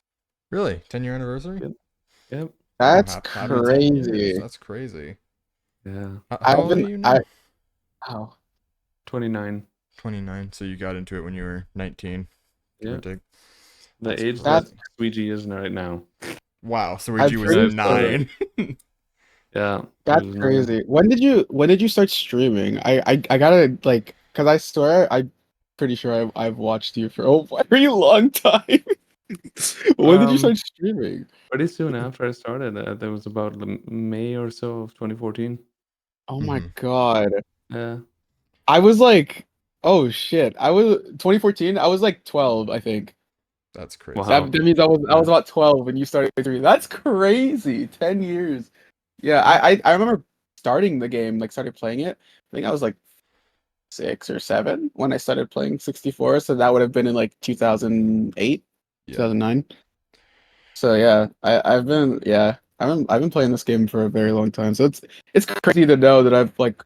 Really? 10-year anniversary? Yep. Yep. That's Happy 10 years. crazy. That's crazy. Yeah. How old are you now? Wow. 29. 29. So you got into it when you were 19. Give or Yeah. take. The That's age That's- that Squeegee is right now. Wow. So I'm Luigi was pretty sure- 9. Yeah. That's he was 9. crazy. When did you start streaming? I gotta like, cause I swear I'm pretty sure I've watched you for a very long time. When did you start streaming? Pretty soon after I started. That was about May or so of 2014. Oh my Mhm. god. Yeah. I was like, oh shit. I was 2014. I was like 12, I think. That's crazy. Wow. That means I was about 12 when you started streaming. That's crazy. 10 years. Yeah, I remember starting the game, like started playing it. I think I was like 6 or 7 when I started playing 64, so that would have been in like 2008, Yeah. 2009. So yeah, I've been playing this game for a very long time. So it's crazy to know that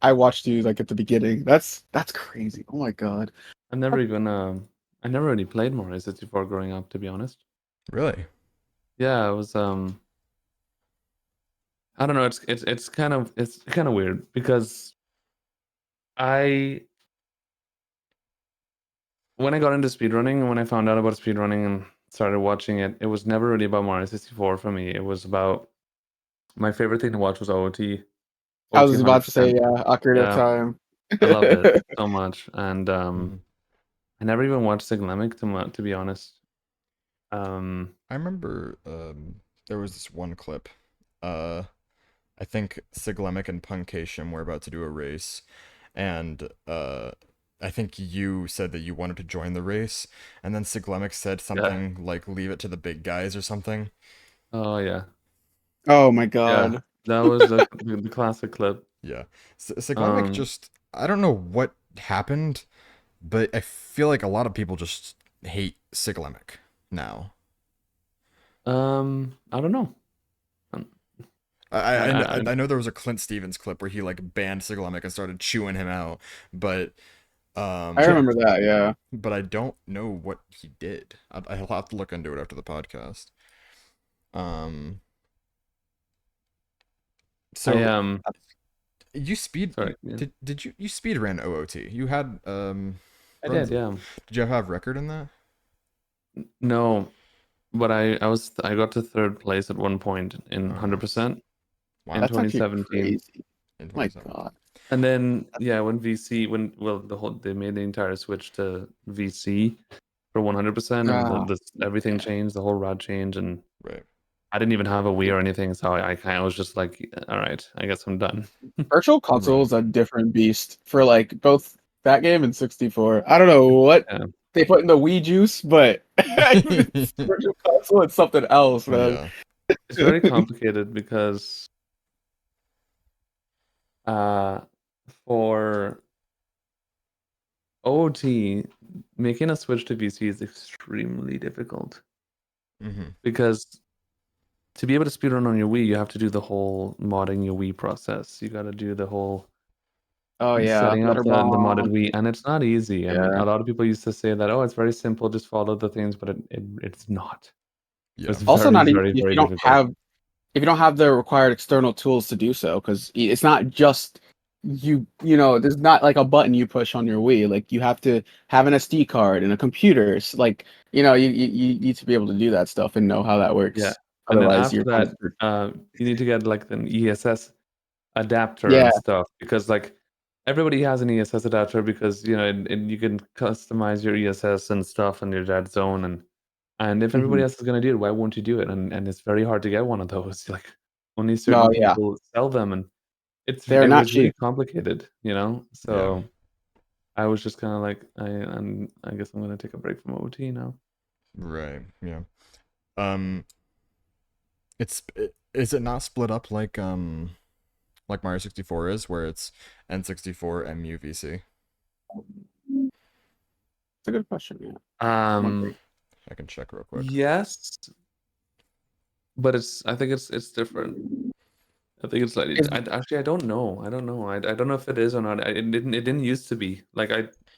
I watched you like at the beginning. That's crazy. Oh my god. I never really played Mario 64 growing up, to be honest. Really? Yeah, it was I don't know, it's kind of weird because when I got into speedrunning and when I found out about speedrunning and started watching it, it was never really about Mario 64 for me. It was about my favorite thing to watch was OOT. I was about to say 100%. Ocarina of Yeah. Time. I loved it so much, and Mhm. I never even watched Siglemic to be honest. I remember there was this one clip. I think Siglemic and Punkation were about to do a race, and I think you said that you wanted to join the race, and then Siglemic said something like "leave it to the big guys" or something. Oh yeah, Oh my yeah, god. that was the classic clip. Yeah, Siglemic Um, just I don't know what happened, but I feel like a lot of people just hate Siglemic now. I don't know. I know there was a Clint Stevens clip where he like banned Siglemic and started chewing him out, but I remember that, yeah. but I don't know what he did. I'll have to look into it after the podcast. So you Sorry, yeah. did you speed ran OOT? You had I did, yeah. Did you have record in that? No, but I got to third place at one point in Oh, 100% wow. in That's actually 2017. crazy. In My 2017. god. And then when they made the entire switch to VC for 100%, and everything changed, the whole rod change, and Right. I didn't even have a Wii or anything, so I kind of was just like, all right, I guess I'm done. Virtual Console is a different beast for like both that game and 64. I don't know what Yeah. they put in the Wii juice, but Virtual Console it's something else, man. Yeah. It's very complicated because for OOT, making a switch to VC is extremely difficult Mm-hmm. because to be able to speedrun on your Wii, you have to do the whole modding your Wii process. You got to do the whole Oh yeah, setting up the modded Letterbomb. Wii, and it's not easy. I mean, Yeah. a lot of people used to say that, oh, it's very simple, just follow the things, but it's not. Yeah. It's Also very, not very, easy if very you don't difficult. have if you don't have the required external tools to do so, because it's not just there's not like a button you push on your Wii. Like you have to have an SD card and a computer. Like you need to be able to do that stuff and know how that works. Yeah. And then Otherwise, after you're kind of that, screwed. you need to get like an ESS adapter Yeah. and stuff, because like everybody has an ESS adapter, because and you can customize your ESS and stuff and your dead zone, and if everybody Mhm. else is going to do it, why won't you do it? And it's very hard to get one of those. Like only Oh certain yeah, people sell them, and it they're not was really cheap. complicated, Yeah. So I was just kind of like, I guess I'm going to take a break from OT now. Right. Yeah. Is it not split up like Mario 64 is, where it's N64 MUVC? It's a good question. Yeah. I can check real quick. Yes, but I think it's different. I think it's slightly. Actually, I don't know. I don't know. I don't know if it is or not. It didn't used to be. Like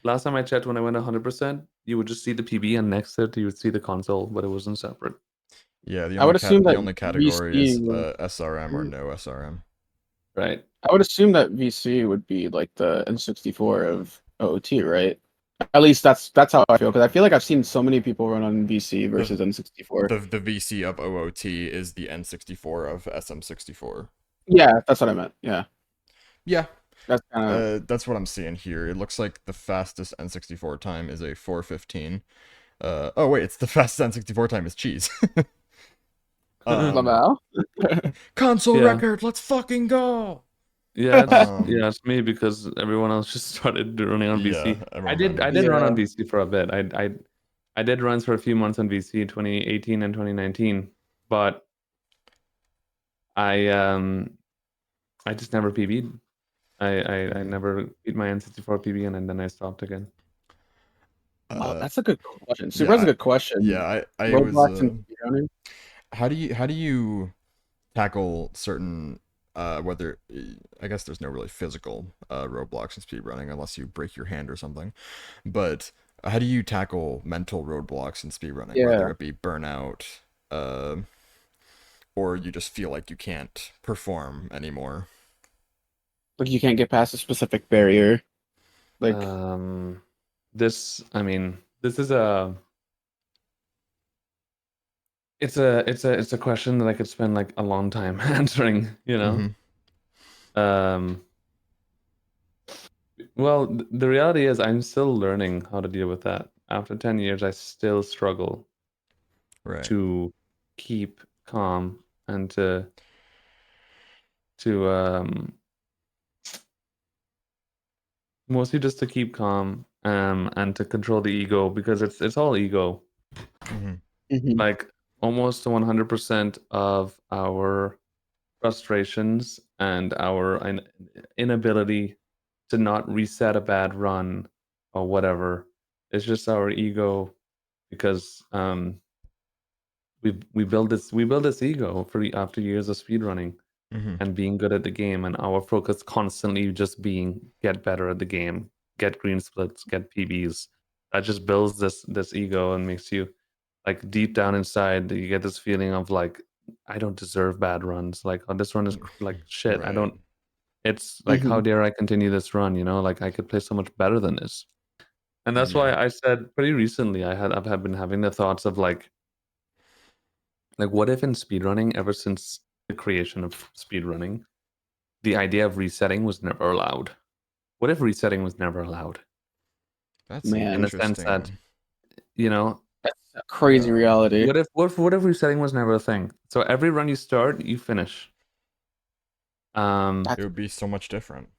last time I checked, when I went 100%, you would just see the PB, and next to it you would see the console, but it wasn't separate. Yeah, I would assume the that only category is VC. SRM or no SRM. Right. I would assume that VC would be like the N64 of OOT, right? At least that's how I feel, because I feel like I've seen so many people run on VC versus N64. The VC of OOT is the N64 of SM64. Yeah, that's what I meant. Yeah. Yeah. That's kind of that's what I'm seeing here. It looks like the fastest N64 time is a 4:15. Oh wait, it's the fastest N64 time is cheese. Lamau. Console record, let's fucking go. Yeah, it's me, because everyone else just started running on VC. I did run on VC for a bit. I did runs for a few months on VC 2018 and 2019, but I just never PB'd. I never beat my N64 PB, and then I stopped again. That's a good question. That's a good question. Yeah, I Roblox was. and speedrunning. How do you tackle certain whether I guess there's no really physical roadblocks in speedrunning unless you break your hand or something, but how do you tackle mental roadblocks in speedrunning, whether it be burnout, or you just feel like you can't perform anymore? Like you can't get past a specific barrier. Like this is a it's a question that I could spend like a long time answering, Well, the reality is I'm still learning how to deal with that. After 10 years, I still struggle to keep calm and to mostly just to keep calm and to control the ego, because it's all ego. Like almost 100% of our frustrations and our inability to not reset a bad run or whatever is just our ego, because we build this ego after years of speedrunning and being good at the game, and our focus constantly just being get better at the game, get green splits, get PBs. That just builds this ego and makes you, like, deep down inside, you get this feeling of like, I don't deserve bad runs. Like, oh, this run is like shit. I don't. It's like, how dare I continue this run? Like I could play so much better than this. And that's why I said pretty recently I've been having the thoughts of like what if in speedrunning, ever since the creation of speedrunning, the idea of resetting was never allowed? What if resetting was never allowed? That's in the sense that, that's a crazy reality. What if resetting was never a thing? So every run you start, you finish. It would be so much different.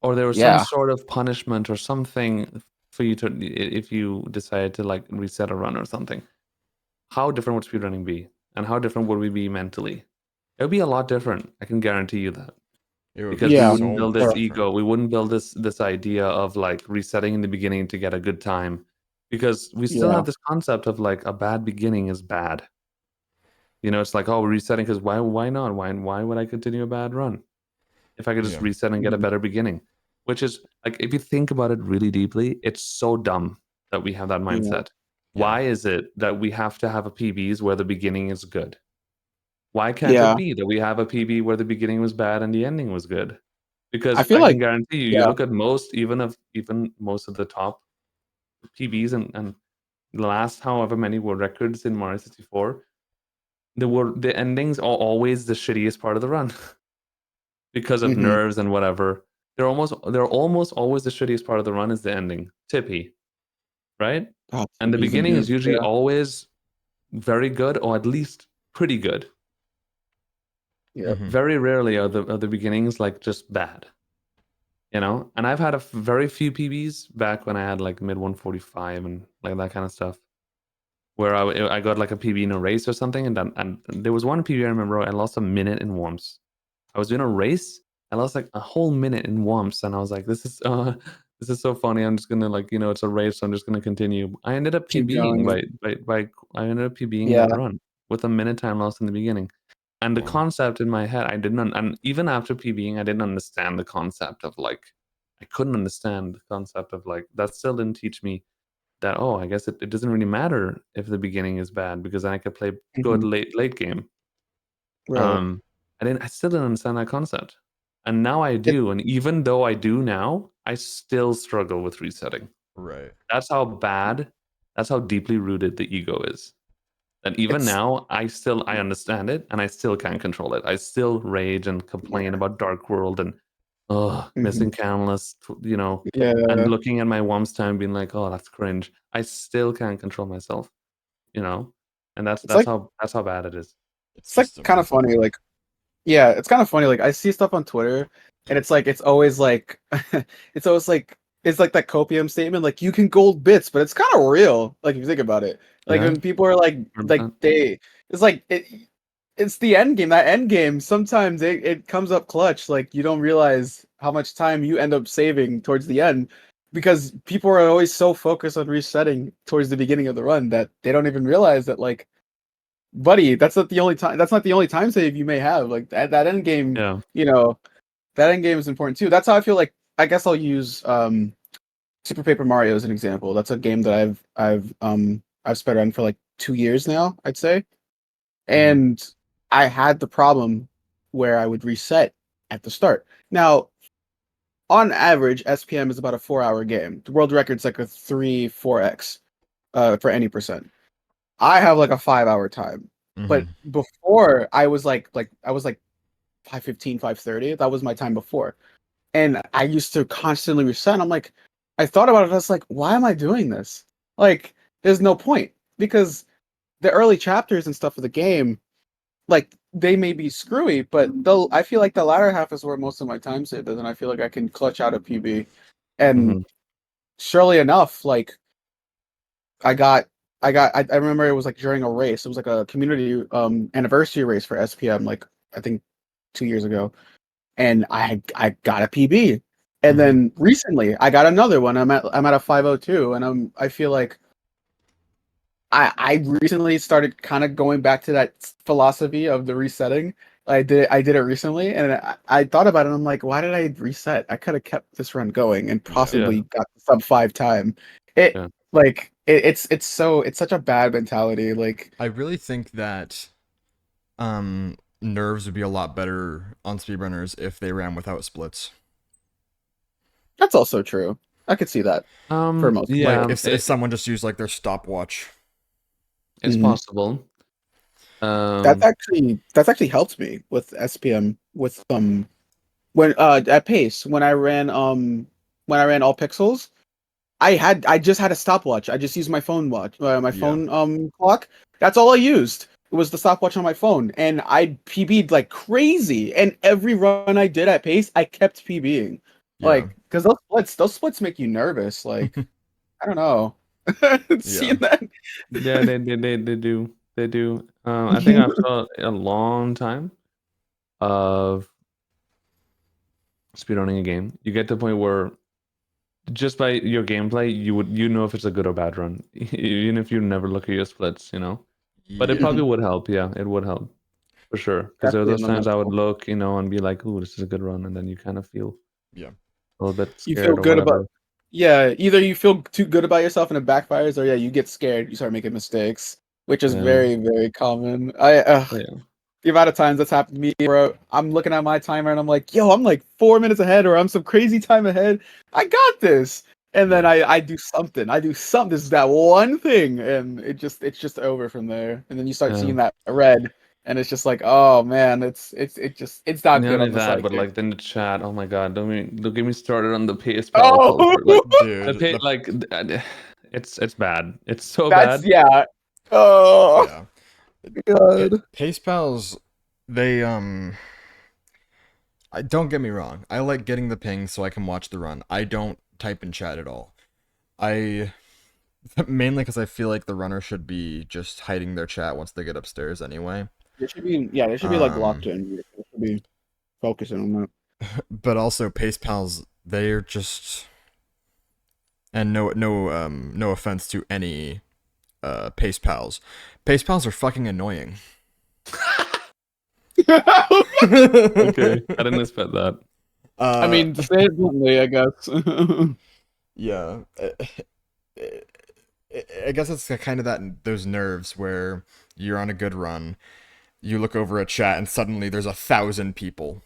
Or there was some sort of punishment or something for you to, if you decided to like reset a run or something. How different would speedrunning be? And how different would we be mentally? It would be a lot different. I can guarantee you that. Because we wouldn't build this ego. We wouldn't build this idea of like resetting in the beginning to get a good time. Because we still have this concept of like a bad beginning is bad. It's like, oh, we're resetting because why not? Why would I continue a bad run if I could just reset and get a better beginning? Which is like, if you think about it really deeply, it's so dumb that we have that mindset. Why is it that we have to have a PBs where the beginning is good? Why can't Yeah. it be that we have a PB where the beginning was bad and the ending was good? Because I feel I can like guarantee you, you look at most, even most of the top PBs and the last however many world records in Mario 64, the endings are always the shittiest part of the run because of Mhm. nerves and whatever. They're almost always the shittiest part of the run is the ending. Tippy, right? Oh, And the TV's beginning is abused. usually always very good or at least pretty good. Yeah. Very rarely are the beginnings like just bad. You know, and I've had very few PBs back when I had like mid 145 and like that kind of stuff, where I got like a PB in a race or something, and there was one PB I remember I lost a minute in warms. I was doing a race, I lost like a whole minute in warms, and I was like, this is so funny. I'm just gonna like it's a race, so I'm just gonna continue. I ended up Keep PBing going. by I ended up PBing Yeah. that run with a minute time lost in the beginning. And the Wow. concept in my head, I didn't, and even after PBing, I didn't understand the concept of like, I couldn't understand the concept of like, that still didn't teach me that, oh, I guess it doesn't really matter if the beginning is bad because then I could play good Mhm. late game. Right. I still didn't understand that concept. And now I It, do. And even though I do now, I still struggle with resetting. Right. That's how bad, that's how deeply rooted the ego is. And even it's now, I understand it, and I still can't control it. I still rage and complain yeah. about Dark World and Mhm. missing Countless, and Yeah. looking at my WOMS time, being like, oh, that's cringe. I still can't control myself, and that's It's like that's how bad it is. It's it's like just a kind of mental funny. block. Like yeah, it's kind of funny. Like I see stuff on Twitter, and it's like it's always like it's always like it's like that copium statement. Like you can gold bits, but it's kind of real. Like if you think about it, like Yeah, when people are like 100%. they, it's like it's the end game. That end game sometimes it comes up clutch. Like you don't realize how much time you end up saving towards the end because people are always so focused on resetting towards the beginning of the run that they don't even realize that like buddy, that's not the only time. That's not the only time save you may have. Like that end game, Yeah. that end game is important too. That's how I feel like. I guess I'll use Super Paper Mario as an example. That's a game that I've sped around for like 2 years now, I'd say, Mhm. and I had the problem where I would reset at the start. Now, on average, SPM is about a 4 hour game. The world record's like a 3-4x for any percent. I have like a 5 hour time. But Mhm. before I was like 5:15, 5:30. That was my time before. And I used to constantly reset. And I'm like, I thought about it. I was like, why am I doing this? Like, there's no point because the early chapters and stuff of the game, like they may be screwy, but I feel like the latter half is where most of my time saved is, and I feel like I can clutch out a PB. And Hmm. surely enough, like I got I remember it was like during a race. It was like a community anniversary race for SPM, like I think 2 years ago. And I got a PB. And Mhm. then recently I got another one. I'm at a 502 and I feel like I recently started kind of going back to that philosophy of the resetting. I did it recently and I thought about it and I'm like, why did I reset? I could have kept this run going and Yeah. Yeah. possibly got the sub 5 time. It Yeah. like it's such a bad mentality. Like I really think that nerves would be a lot better on speedrunners if they ran without splits. that's also true. I could see that for most Like people. Yeah. if someone just used like their stopwatch. It's Mhm. possible. That's actually helped me with SPM with when at pace when I ran all pixels. I just had a stopwatch. I just used my phone watch my Yeah. phone clock. That's all I used. It was the stopwatch on my phone, and I PB'd like crazy. And every run I did at pace, I kept PBing, Yeah. like because those splits make you nervous. Like I don't know, Yeah. seeing that. Yeah, they do. They do. I think after a long time of speedrunning a game, you get to the point where just by your gameplay, you know if it's a good or bad run, even if you never look at your splits. But it Yeah. probably would help. Yeah, it would help for sure. Because there were Definitely those in the times I would mental. look, and be like, "Ooh, this is a good run," and then you kind of feel Yeah. a little bit You feel scared or good about whatever. Yeah, either you feel too good about yourself and it backfires, or yeah, you get scared, you start making mistakes, which is Yeah, very, very common. I yeah. the amount of times that's happened to me, bro. I'm looking at my timer and I'm like, yo, I'm like 4 minutes ahead, or I'm some crazy time ahead. I got this. And then I do something. This is that one thing, and it's just over from there. And then you start Yeah. seeing that red, and it's just like, oh man, it's not Not good only on the that, site. but Dude. like then the chat. Oh my god, don't get me started on the PS Pal Oh, culture. Like I Dude, pay like it's bad. It's so that's bad. yeah. Oh yeah. god. Pace pals, they don't get me wrong. I like getting the ping so I can watch the run. I don't type in chat at all. I mainly because I feel like the runner should be just hiding their chat once they get upstairs anyway. There should be there should be like locked in. There should be focusing on that. But also pace pals, they're just, and no offense to any pace pals. Pace pals are fucking annoying. Okay, I didn't expect that. I mean, to say it bluntly, I guess. Yeah. I guess it's kind of those nerves where you're on a good run, you look over at chat, and suddenly there's 1,000 people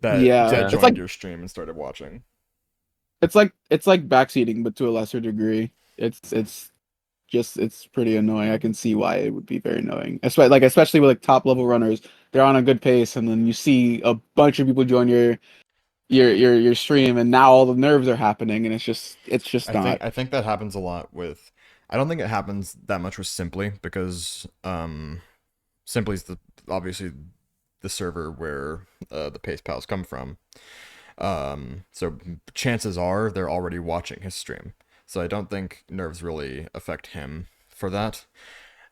that Yeah, joined your stream and started watching. it's like backseating, but to a lesser degree. It's pretty annoying. I can see why it would be very annoying. Especially with like top level runners, they're on a good pace, and then you see a bunch of people join your stream, and now all the nerves are happening, and it's just not. I think that happens a lot with. I don't think it happens that much with Simply because Simply's obviously the server where the pace pals come from. So chances are they're already watching his stream. So I don't think nerves really affect him for that.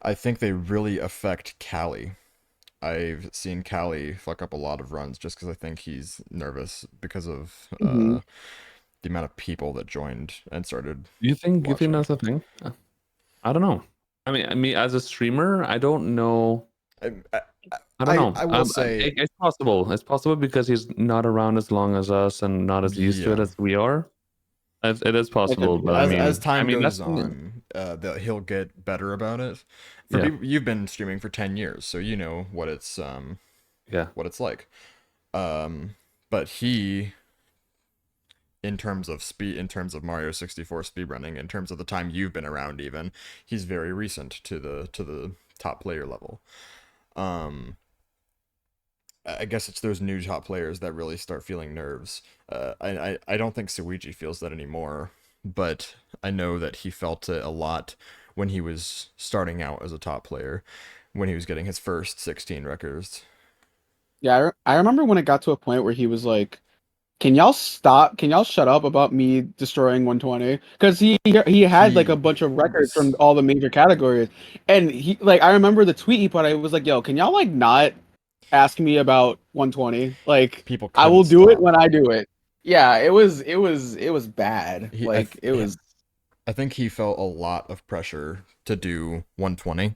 I think they really affect Callie. I've seen Callie fuck up a lot of runs just because I think he's nervous because of Mhm. the amount of people that joined and started. You think watching. that's a thing? I don't know. I mean, as a streamer, I don't know. I don't know. I will say it's possible. It's possible because he's not around as long as us and not as used to it yeah. as we are. It is possible, but As time goes that's on, he'll get better about it. For Yeah. people, you've been streaming for 10 years, so you know what it's yeah. what it's like. But he, in terms of speed, in terms of Mario 64 speedrunning, in terms of the time you've been around, even he's very recent to the top player level. I guess it's those new top players that really start feeling nerves. I don't think Suiji feels that anymore, but I know that he felt it a lot when he was starting out as a top player, when he was getting his first 16 records. Yeah, I remember when it got to a point where he was like, "Can y'all stop? Can y'all shut up about me destroying 120?" Because he had like a bunch of records from all the major categories, and he like I remember the tweet he put. I was like, "Yo, can y'all like not ask me about 120? Like, People I will couldn't do it stop. when I do it." Yeah, it was bad. He, Like it was. I think he felt a lot of pressure to do 120.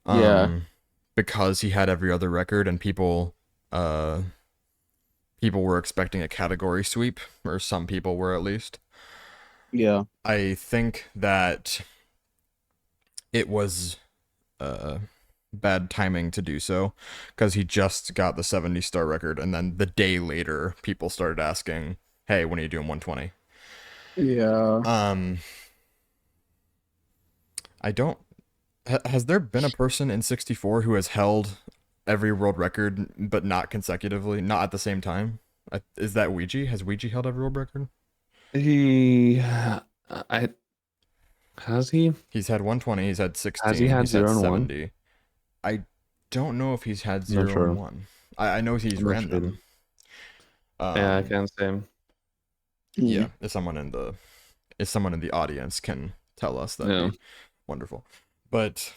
Yeah. Because he had every other record and people were expecting a category sweep, or some people were at least. Yeah. I think that it was bad timing to do so because he just got the 70-star record, and then the day later people started asking, "Hey, when are you doing 120?" Yeah. I don't. Has there been a person in 64 who has held every world record, but not consecutively, not at the same time? Is that Ouija? Has Ouija held every world record? Has he? He's had 120. He's had 16. Has he had he's 0 had and 1? 70. I don't know if he's had I'm not 0 sure. and 1. I know he's I'm not ran sure them. Yeah, I can't say. Yeah, if someone in the audience can tell us, that'd be wonderful. But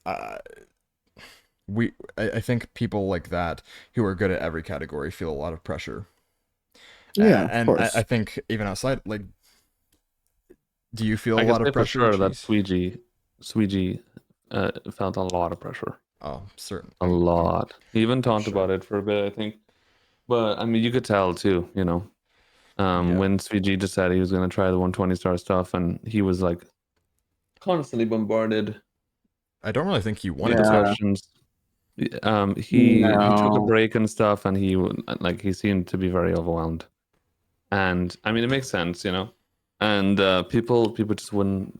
I think people like that who are good at every category feel a lot of pressure. Yeah, and of course. I think even outside, like, do you feel I a can lot say of pressure? for sure that Cheese? Suiji felt a lot of pressure. Oh, certain. A lot. He even talked sure. about it for a bit, I think. But I mean, you could tell too, you know, when Suiji decided he was going to try the 120-star stuff, and he was like constantly bombarded. I don't really think he wanted Yeah. to. Questions. He took a No. break and stuff, and he seemed to be very overwhelmed. And I mean, it makes sense, you know. And people just wouldn't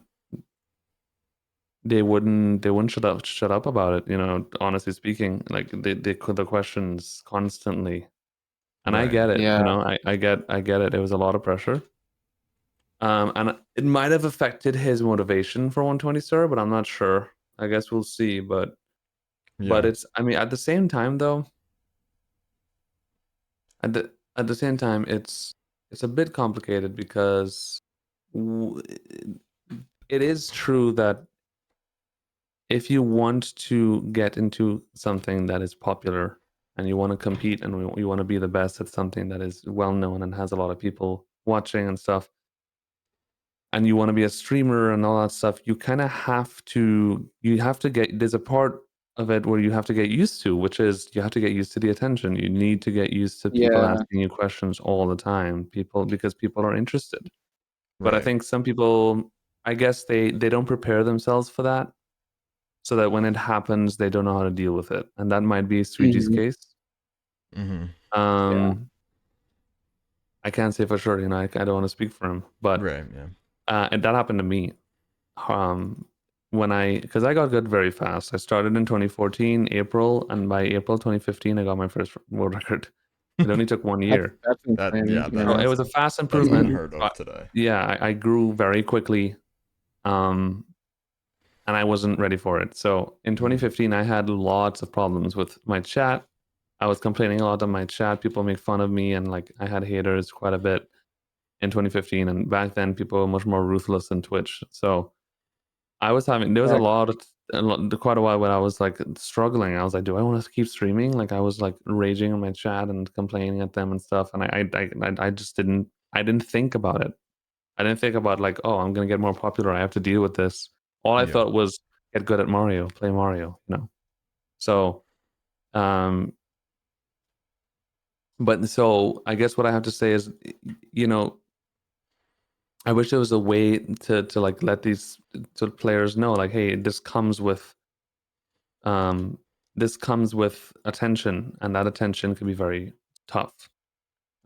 shut up about it, you know. Honestly speaking, like they the questions constantly, and I Right. get it, you Yeah. know. I get it. It was a lot of pressure. And it might have affected his motivation for 120 star, but I'm not sure. I guess we'll see. But Yeah. it's, I mean, at the same time though, at the same time, it's a bit complicated because w- it is true that if you want to get into something that is popular and you want to compete and you want to be the best at something that is well known and has a lot of people watching and stuff, and you want to be a streamer and all that stuff, you kind of have to get, there's a part of it where you have to get used to, which is you have to get used to the attention. You need to get used to people Yeah. asking you questions all the time, because people are interested. But I Right. think some people, I guess they don't prepare themselves for that, so that when it happens, they don't know how to deal with it. And that might be 3G's Mhm. case. Mm-hmm. Yeah. I can't say for sure, you know, I don't want to speak for him, but Right. Yeah. and that happened to me. Because I got good very fast. I started in 2014 April, and by April 2015 I got my first world record. It only took 1 year. That's That insane. yeah. So Yeah. it was a fast That's improvement. unheard of today. Yeah, I grew very quickly, and I wasn't ready for it. So in 2015 I had lots of problems with my chat. I was complaining a lot on my chat. People make fun of me, and like I had haters quite a bit in 2015. And back then people were much more ruthless than Twitch. So there was quite a while when I was like struggling. I was like, do I want to keep streaming? Like I was like raging on my chat and complaining at them and stuff. And I just didn't think about it. I didn't think about like, oh, I'm gonna get more popular. I have to deal with this. All I Yeah. thought was get good at Mario, play Mario, you know. So, um, but so I guess what I have to say is, you know, I wish there was a way to like let these players know, like, hey, um this comes with attention, and that attention can be very tough.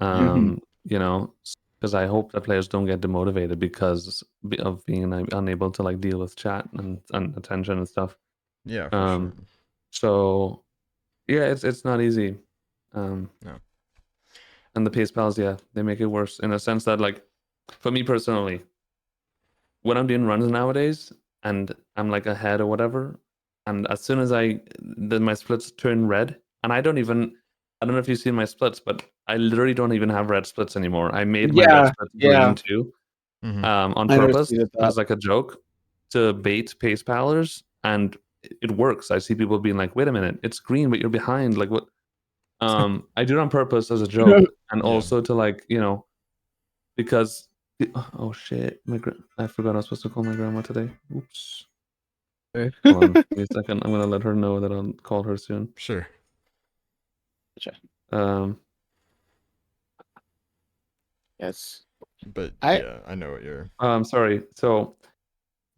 Yeah. Mhm. You know, because I hope that players don't get demotivated because of being unable to like deal with chat and attention and stuff. Yeah. For sure. Um, so yeah, it's not easy. Um, No. and the pace pals, yeah, they make it worse in a sense that, like, for me personally, when I'm doing runs nowadays and I'm like ahead or whatever, and as soon as my splits turn red, and I don't know if you've seen my splits, but I literally don't even have red splits anymore. I made my red Yeah. splits green Yeah. too, Mm-hmm. on I purpose noticed that. as like a joke to bait pace pallers, and it works. I see people being like, "Wait a minute, it's green, but you're behind." Like what? I do it on purpose as a joke, and Yeah. also to, like, you know, because oh shit, I forgot I was supposed to call my grandma today. Oops. Hold on, wait a second. I'm gonna let her know that I'll call her soon. Sure. Um, Yes. But I yeah, I know what you're. sorry. So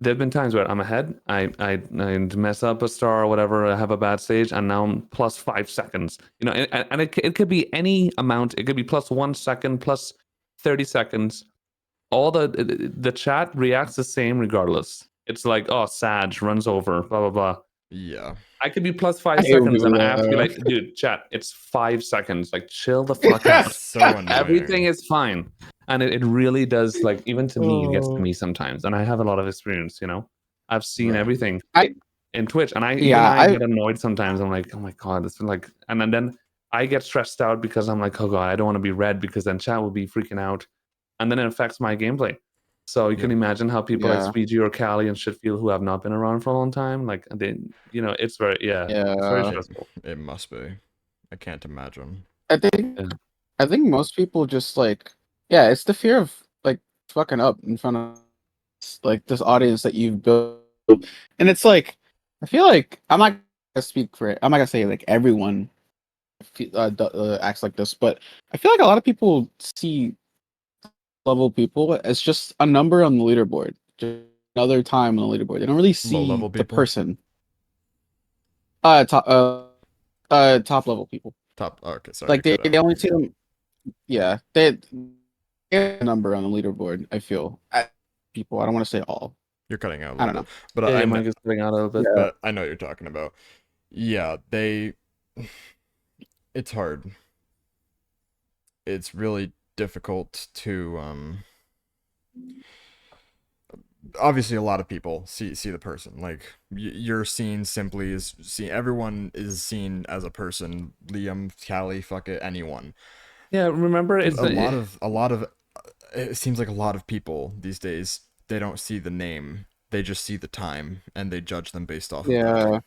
there have been times where I'm ahead. I mess up a star or whatever. I have a bad stage, and now I'm plus 5 seconds. You know, and it could be any amount. It could be plus 1 second, plus 30 seconds. All the chat reacts the same regardless. It's like, oh, Sag runs over, blah blah blah. Yeah. I could be plus five hate when seconds, people and I do have to be that. like, dude, chat, it's 5 seconds. Like, chill the fuck out. So annoying. Everything is fine. And it really does, like, even to me, it gets to Oh. me sometimes. And I have a lot of experience, you know. I've seen Right. everything I in Twitch, and yeah. I get annoyed sometimes. I'm like, oh my god, this is like, and then I get stressed out because I'm like, oh god, I don't want to be red, because then chat will be freaking out, and then it affects my gameplay. So you can Yep. imagine how people like Yeah. Squeegee or Callie and shit feel, who have not been around for a long time. Like, they, you know, it's very, it's very Yeah. stressful. It must be. I can't imagine. I think Yeah. I think most people just like, yeah, it's the fear of like fucking up in front of like this audience that you've built, and it's like I feel like I'm not gonna speak for it. I'm not gonna say like everyone acts like this, but I feel like a lot of people see level people as just a number on the leaderboard, just another time on the leaderboard. They don't really Low see level the people. person. Top level people. Top. Oh, okay, sorry. Like you they, cut out. they only see them. Yeah, they get a number on the leaderboard. I feel people. I don't want to say all. You're cutting out a I little don't bit, know. but Yeah, I your know, mic is cutting out a little bit. Yeah. but I know what you're talking about. Yeah, it's hard. It's really difficult to obviously a lot of people see the person. Like you're seen simply as see everyone is seen as a person. Liam, Callie, fuck it, anyone. Yeah, remember But it's a lot of it seems like a lot of people these days they don't see the name. They just see the time and they judge them based off of that. Yeah.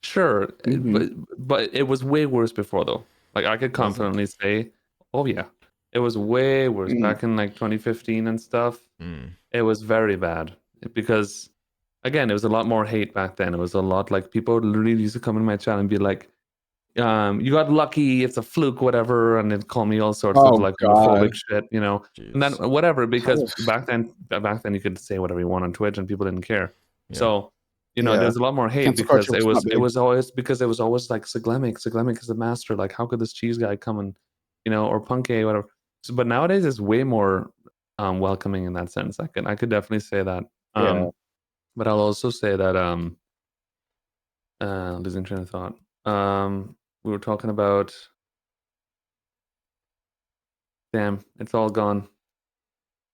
sure, Mhm. but it was way worse before though. Like I could Was it? confidently say, oh yeah, it was way worse Mm. back in like 2015 and stuff. Mm. It was very bad because again, it was a lot more hate back then. It was a lot like people literally used to come in my chat and be like, you got lucky, it's a fluke, whatever, and they'd call me all sorts of Oh like homophobic God. shit, you know. And then Jeez. whatever, That because was. back then you could say whatever you want on Twitch and people didn't care. Yeah. So, you know, Yeah. there's a lot more hate Cancel because culture was not it big. was always like Siglemic is the master. Like, how could this cheese guy come and, you know, or Punke, whatever. So, but nowadays it's way more welcoming in that sense. I could definitely say that. Yeah. But I'll also say that losing train of thought. We were talking about. Damn, it's all gone.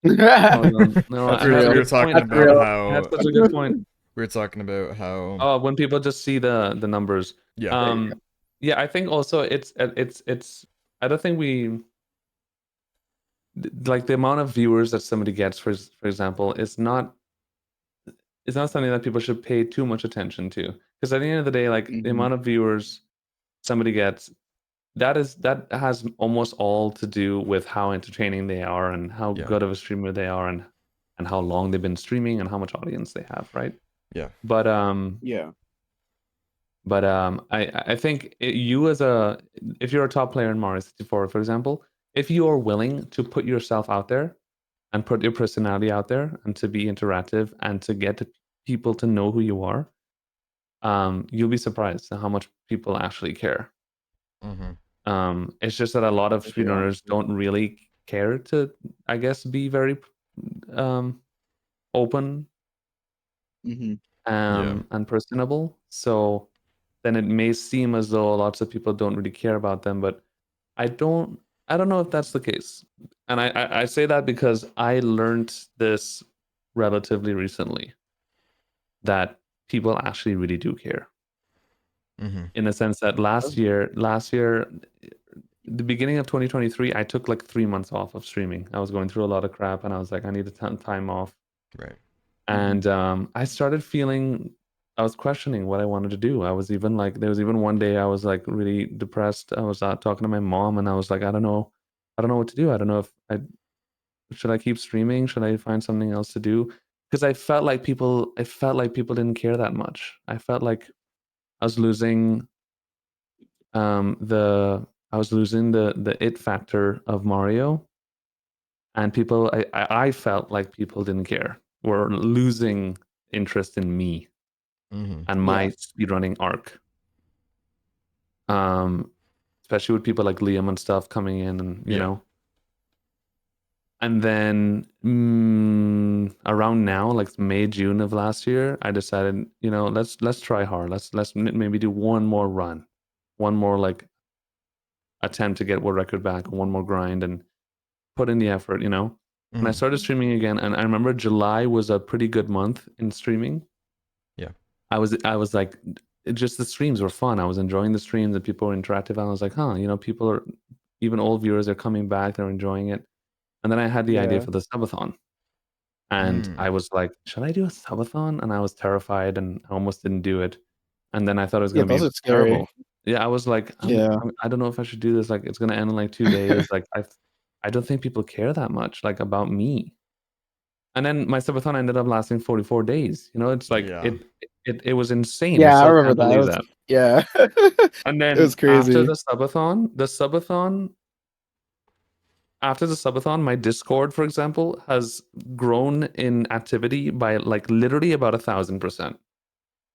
All gone. No, That's I had a We real. were good talking point. That's about real. I had how such a good point. we were talking about how Oh, when people just see the numbers. yeah. There you go. Yeah, I think also it's. I don't think we like the amount of viewers that somebody gets, for example, is not. It's not something that people should pay too much attention to, because at the end of the day, like the Mhm. amount of viewers somebody gets, that has almost all to do with how entertaining they are and how Yeah. good of a streamer they are and how long they've been streaming and how much audience they have, right? Yeah. But Yeah. I think you as if you're a top player in Mario 64, for example, if you are willing to put yourself out there and put your personality out there and to be interactive and to get people to know who you are, you'll be surprised at how much people actually care. Mm-hmm. It's just that a lot of Especially on. speedrunners don't really care to, I guess, be very open Mhm. Yeah. and personable. So then it may seem as though lots of people don't really care about them, but I don't know if that's the case. And I say that because I learned this relatively recently that people actually really do care. Mm-hmm. In the sense that last year, the beginning of 2023, I took like 3 months off of streaming. I was going through a lot of crap, and I was like, I need a ton time off. Right. And I started feeling, I was questioning what I wanted to do. I was even like, there was even one day I was like really depressed. I was talking to my mom, and I was like, I don't know what to do. I don't know if should I keep streaming? Should I find something else to do? Because I felt like people didn't care that much. I felt like I was losing the it factor of Mario, and people I felt like people didn't care. Were losing interest in me Mm-hmm. and Yeah. my speedrunning arc. Especially with people like Liam and stuff coming in, and you Yeah. know. And then around now, like May, June of last year, I decided, you know, let's try hard. Let's maybe do one more run, one more like attempt to get world record back, one more grind, and put in the effort, you know. And I Mm-hmm. started streaming again, and I remember July was a pretty good month in streaming. Yeah. I was like, just the streams were fun. I was enjoying the streams, and people were interactive. And I was like, huh, you know, people are, even old viewers are coming back. They're enjoying it. And then I had the idea Yeah. for the subathon, and Mm. I was like, should I do a subathon? And I was terrified, and I almost didn't do it. And then I thought it was Yeah. going to Those be are scary. terrible. Yeah, I was like, Yeah. I don't know if I should do this. Like, it's going to end in like 2 days. Like, I don't think people care that much, like about me. And then my subathon ended up lasting 44 days. You know, it's like Yeah. it was insane. I Yeah, I still remember can't that. It believe was, that. yeah. And It was then crazy. after the subathon, my Discord, for example, has grown in activity by like literally about 1,000%.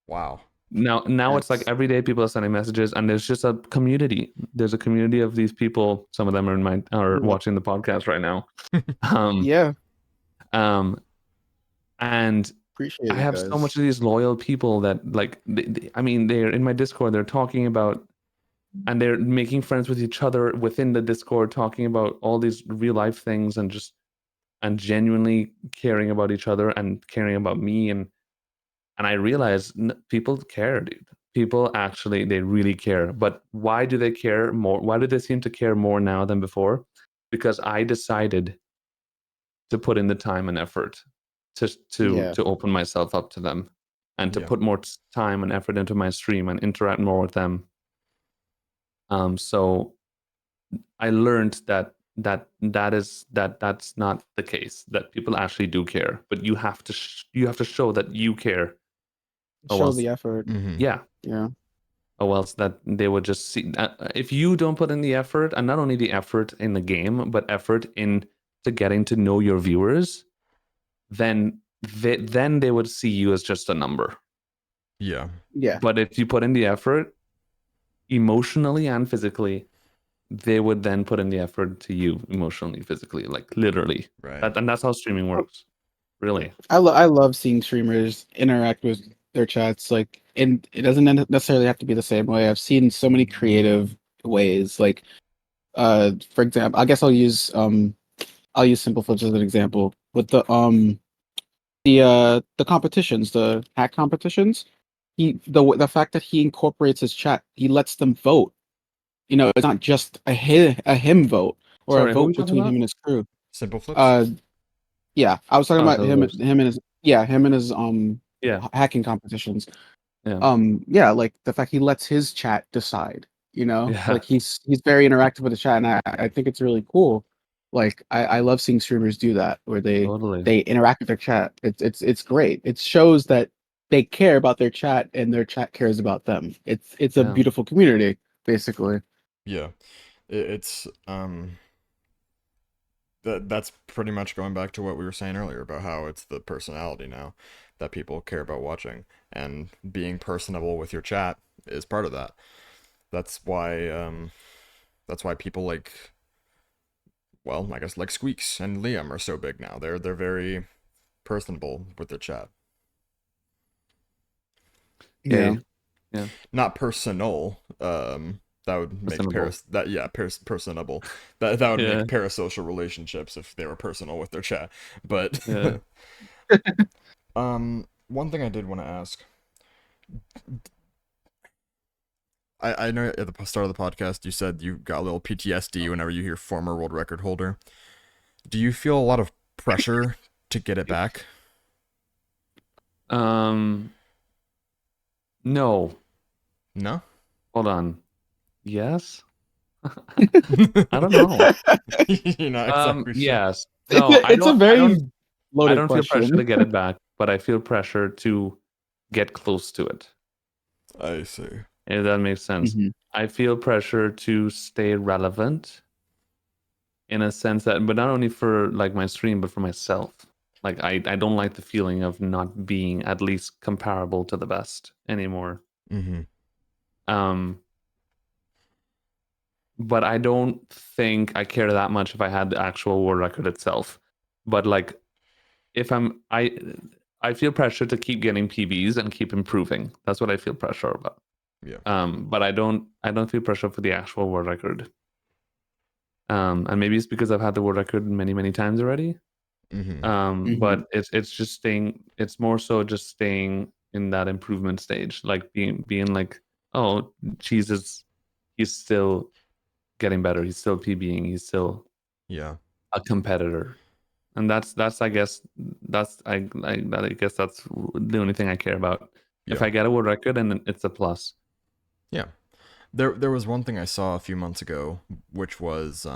Wow. Now it's like That's every day people are sending messages, and there's just a community. There's a community of these people. Some of them are yeah. watching the podcast right now. Um, Yeah, um, and appreciate I it, have so much guys. of these loyal people that like, I mean, they're in my Discord. They're talking about, and they're making friends with each other within the Discord, talking about all these real life things, and genuinely caring about each other and caring about me. And I realized people care, dude. People actually, they really care. But why do they care more? Why do they seem to care more now than before? Because I decided to put in the time and effort Yeah, to open myself up to them, and to Yeah. put more time and effort into my stream and interact more with them. So I learned that's not the case. That people actually do care, but you have to show that you care, or show else, the effort. Mm-hmm. yeah, Yeah, or else that they would just see. If you don't put in the effort, and not only the effort in the game, but effort in to getting to know your viewers, then they would see you as just a number. Yeah. yeah, But if you put in the effort, emotionally and physically, they would then put in the effort to you emotionally, physically, like literally. Right. And that's how streaming works, really. I love seeing streamers interact with their chats. Like, and it doesn't necessarily have to be the same way. I've seen so many creative ways. Like, for example, I guess I'll use Simple Flips as an example with the competitions, the hack competitions. The fact that he incorporates his chat, he lets them vote. You know, it's not just a him vote or a Sorry, who are we vote talking between him about? and his crew. Simple flips. Uh, yeah, I was talking Oh, about so there's, him and his yeah, hacking competitions. yeah, Yeah, like the fact he lets his chat decide, you know, yeah, like he's very interactive with the chat, and I think it's really cool. Like I love seeing streamers do that where totally, they interact with their chat. It's great. It shows that they care about their chat and their chat cares about them. It's a yeah, beautiful community, basically. Yeah. It's that's pretty much going back to what we were saying earlier about how it's the personality now that people care about watching, and being personable with your chat is part of that. That's why people like, well, I guess like Squeaks and Liam are so big now. They're very personable with their chat. Yeah. yeah, yeah, Not personal. That would make listenable, personable. That would yeah, make parasocial relationships if they were personal with their chat. But yeah. one thing I did want to ask. I know at the start of the podcast you said you got a little PTSD whenever you hear former world record holder. Do you feel a lot of pressure to get it back? Um, no, No? hold on. Yes, I don't know. You're not exactly sure. Yes, no, It's a very I loaded don't feel pressure question. to get it back, but I feel pressure to get close to it. I see. If that makes sense. Mhm. I feel pressure to stay relevant in a sense that, but not only for like my stream, but for myself. Like I don't like the feeling of not being at least comparable to the best anymore. Mm-hmm. Um, but I don't think I care that much if I had the actual world record itself. But like if I feel pressure to keep getting PBs and keep improving. That's what I feel pressure about. Yeah. But I don't feel pressure for the actual world record. And maybe it's because I've had the world record many, many times already. Mm-hmm. Mhm. But it's just staying. It's more so just staying in that improvement stage, like being like, oh, Jesus, he's still getting better. He's still PBing. He's still Yeah. a competitor, and that's I guess I guess that's the only thing I care about. If Yeah. I get a world record, and it's a plus. Yeah. There was one thing I saw a few months ago, which was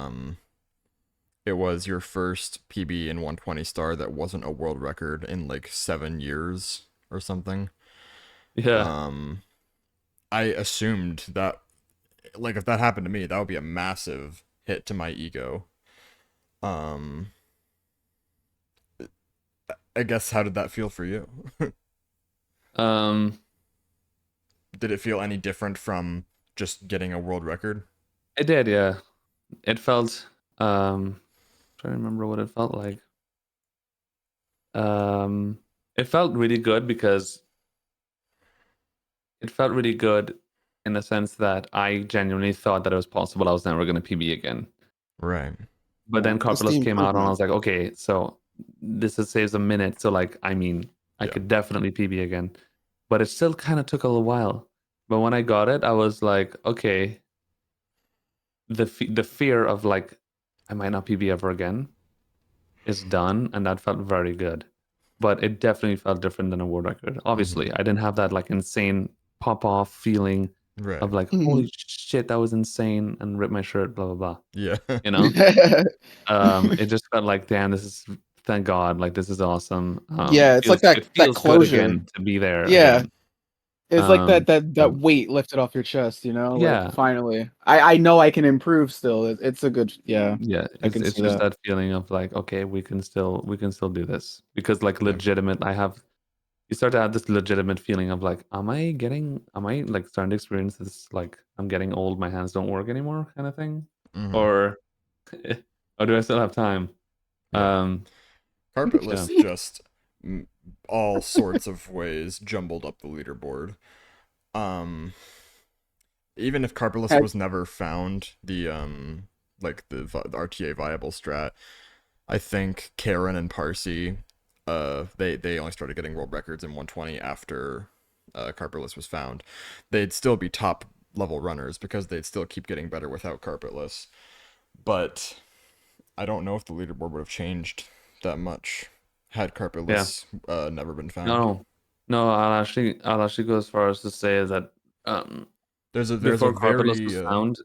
it was your first PB in 120 star that wasn't a world record in like 7 years or something. Yeah. Um, I assumed that, like, if that happened to me, that would be a massive hit to my ego. Um, I guess how did that feel for you? Um. did it feel any different from just getting a world record? It did, yeah. It felt trying to remember what it felt like. It felt really good because it felt really good in the sense that I genuinely thought that it was possible I was never going to PB again. Right. But then It's the Carpulus came out and I improvement. was like, okay, so saves a minute. So like, I mean, I Yeah. could definitely PB again. But it still kind of took a little while. But when I got it, I was like, okay, the fear of like, I might not PB ever again is done. And that felt very good. But it definitely felt different than a world record. Obviously, I didn't have that like insane pop off feeling Right. of like, holy shit, that was insane, and rip my shirt, blah blah blah. Yeah. You know, it just felt like, damn, this is thank God, like this is awesome. Yeah, it's like It that feels good closure. again to be there Yeah, again. it's like that So, weight lifted off your chest, you know? Like yeah, finally. I know I can improve still. It's a good yeah, yeah, I can it's see just that. that feeling of like, okay, we can still do this because like Yeah. legitimate. You start to have this legitimate feeling of like, am I like starting to experience this like I'm getting old, my hands don't work anymore kind of thing, Mhm. or or do I still have time? Yeah. Um, yeah, Carpetless just all sorts of ways jumbled up the leaderboard. Um, even if Carpetless Heck, was never found, like the RTA viable strat, I think Karen and Parsi, they only started getting world records in 120 after Carpetless was found. They'd still be top level runners because they'd still keep getting better without Carpetless. But I don't know if the leaderboard would have changed that much had yeah. Carpetless never been found. No, no. I'll actually go as far as to say that um, There's a before Carpetles very was found,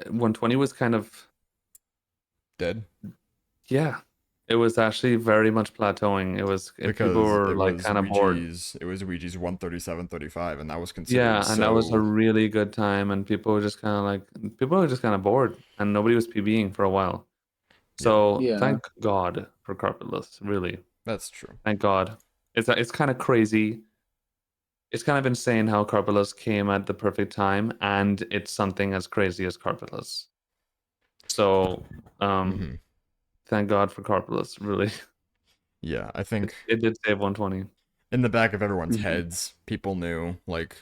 120 was kind of dead yeah. It was actually very much plateauing. People because were like kind of bored. It was Ouija's 137.35, and that was considered Yeah, and that was a so. really good time, and people were just kind of bored, and nobody was PBing for a while. Yeah, So yeah. thank God for Carpetless, really. that's true. Thank God. It's kind of crazy. It's kind of insane how Carpetless came at the perfect time, and it's something as crazy as Carpetless. So, Hmm. thank God for Carpetless. Really, Yeah, I think it did save 120. in the back of everyone's Mhm. heads, people knew like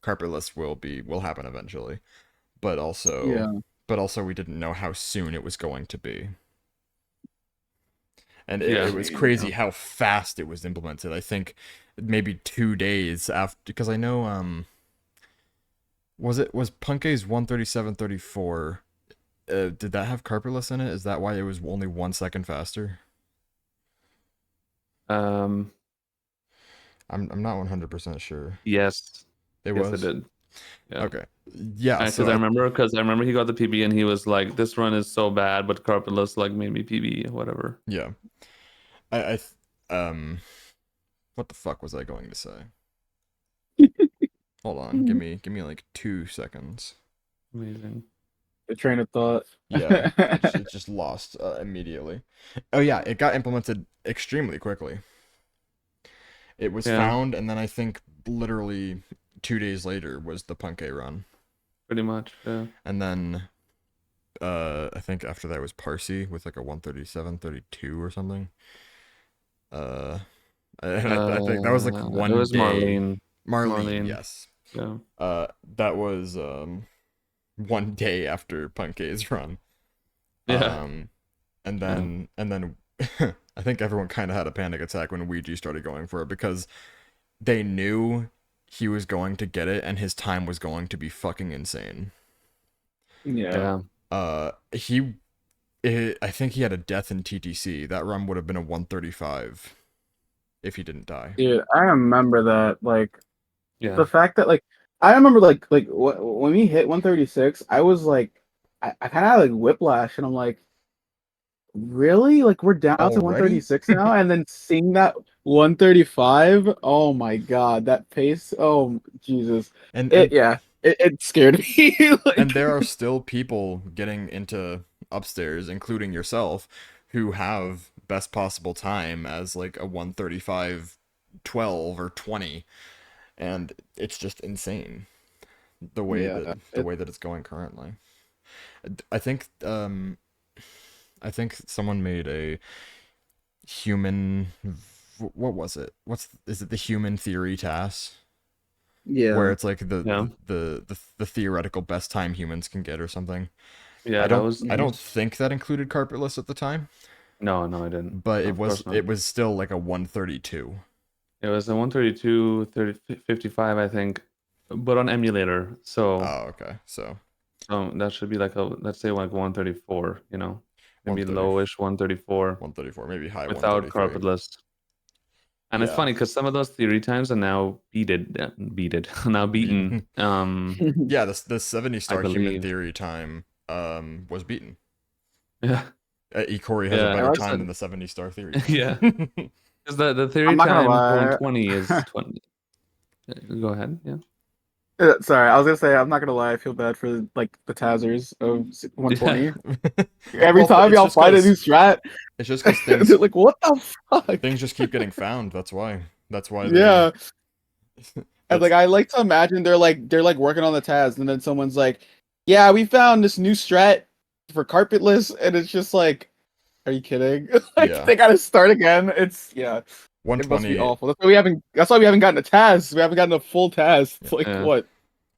Carpetless will happen eventually, but also Yeah. we didn't know how soon it was going to be. And Yeah, it was crazy how fast it was implemented. I think maybe 2 days after, because I know was Punk's 137.34. Did that have carperless in it? Is that why it was only 1 second faster? um, I'm not 100% sure. yes, It yes, it was did. Yeah, okay. Yeah. because So I remember he got the PB and he was like, "This run is so bad," but Carpetless like made me PB or whatever. yeah. I what the fuck was I going to say? Hold on. Give me like 2 seconds. Amazing. The train of thought. Yeah, it just lost immediately. Oh yeah, it got implemented extremely quickly. It was Yeah, found, and then I think literally 2 days later was the Punkay run, pretty much. Yeah. and then I think after that was Parsi with like a 137.32 or something. Uh, and I think that was like It one was day. Marlene. Marlene, Marlene. yes. Yeah. That was one day after Punkay's run. Yeah. Um, and Yeah. then I think everyone kind of had a panic attack when Ouija started going for it because they knew he was going to get it and his time was going to be fucking insane. Yeah. Yeah. I think he had a death in TTC. That run would have been a 135 if he didn't die. Dude, I remember that. Like Yeah. the fact that like I remember when we hit 136, I was like I kind of had like whiplash and I'm like, really? Like we're down to Already? 136 now and then seeing that 135? Oh my God, that pace. Oh Jesus. And It yeah, it scared me. and Like there are still people getting into upstairs, including yourself, who have best possible time as like a 135 12 or 20. and it's just insane the way Yeah, that it's going currently. I think someone made a human, what was it? Is it the human theory task? Where yeah. it's like Yeah. the theoretical best time humans can get or something. Yeah, I that don't was. I don't think that included carpetless at the time, No, I didn't. but Of course not. it was still like a 132. It was a 132, 55, I think, but on emulator. So, Oh, okay. So that should be like let's say like 134. Maybe 130 lowish 134 134, maybe high without 133. carpetless. And it's Yeah. funny because some of those theory times are now now beaten. Yeah, the 70-star human believe. theory time was beaten. Yeah, Ikori has a Yeah. better I time said- than the 70-star theory. Yeah. Time. because the theory I'm not gonna time for lie. 120 is 20. Go ahead. Yeah. Sorry, I was gonna say I'm not gonna lie. I feel bad for like the Tazers of 120. Every Well, time it's y'all just find a 'cause- new strat, It's just because they're things like, "What the fuck?" things just keep getting found. That's why. That's why. Yeah, and That's- like I like to imagine they're like working on the Taz, and then someone's like, "Yeah, we found this new strat for carpetless," and it's just like, "Are you kidding?" Like Yeah. they gotta start again. It's It must 120. be awful. That's why we haven't. That's why we haven't gotten a Taz. We haven't gotten a full Taz. It's like Yeah. what?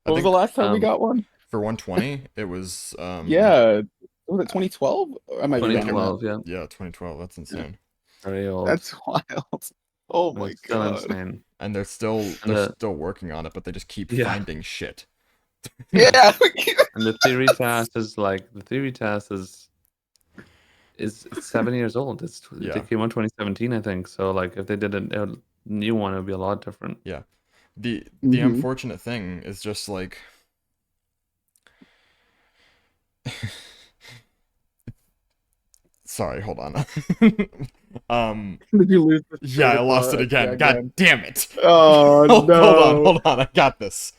I What was the think last time we um, got one? for 120, it was Yeah, was it 2012? I might be wrong on 2012. Yeah. yeah, 2012. That's insane. Very old. That's wild. Oh my It's still god. insane. And they're still working on it, but they just keep Yeah. finding shit. Yeah. And the theory task is 7 years old. Yeah. They came out 2017, I think. So like if they did a new one, it would be a lot different. The Mhm. unfortunate thing is just like sorry, hold on. Did you lose the Yeah, I train of lost it thought again. God damn it. Oh no. Hold on. I got this.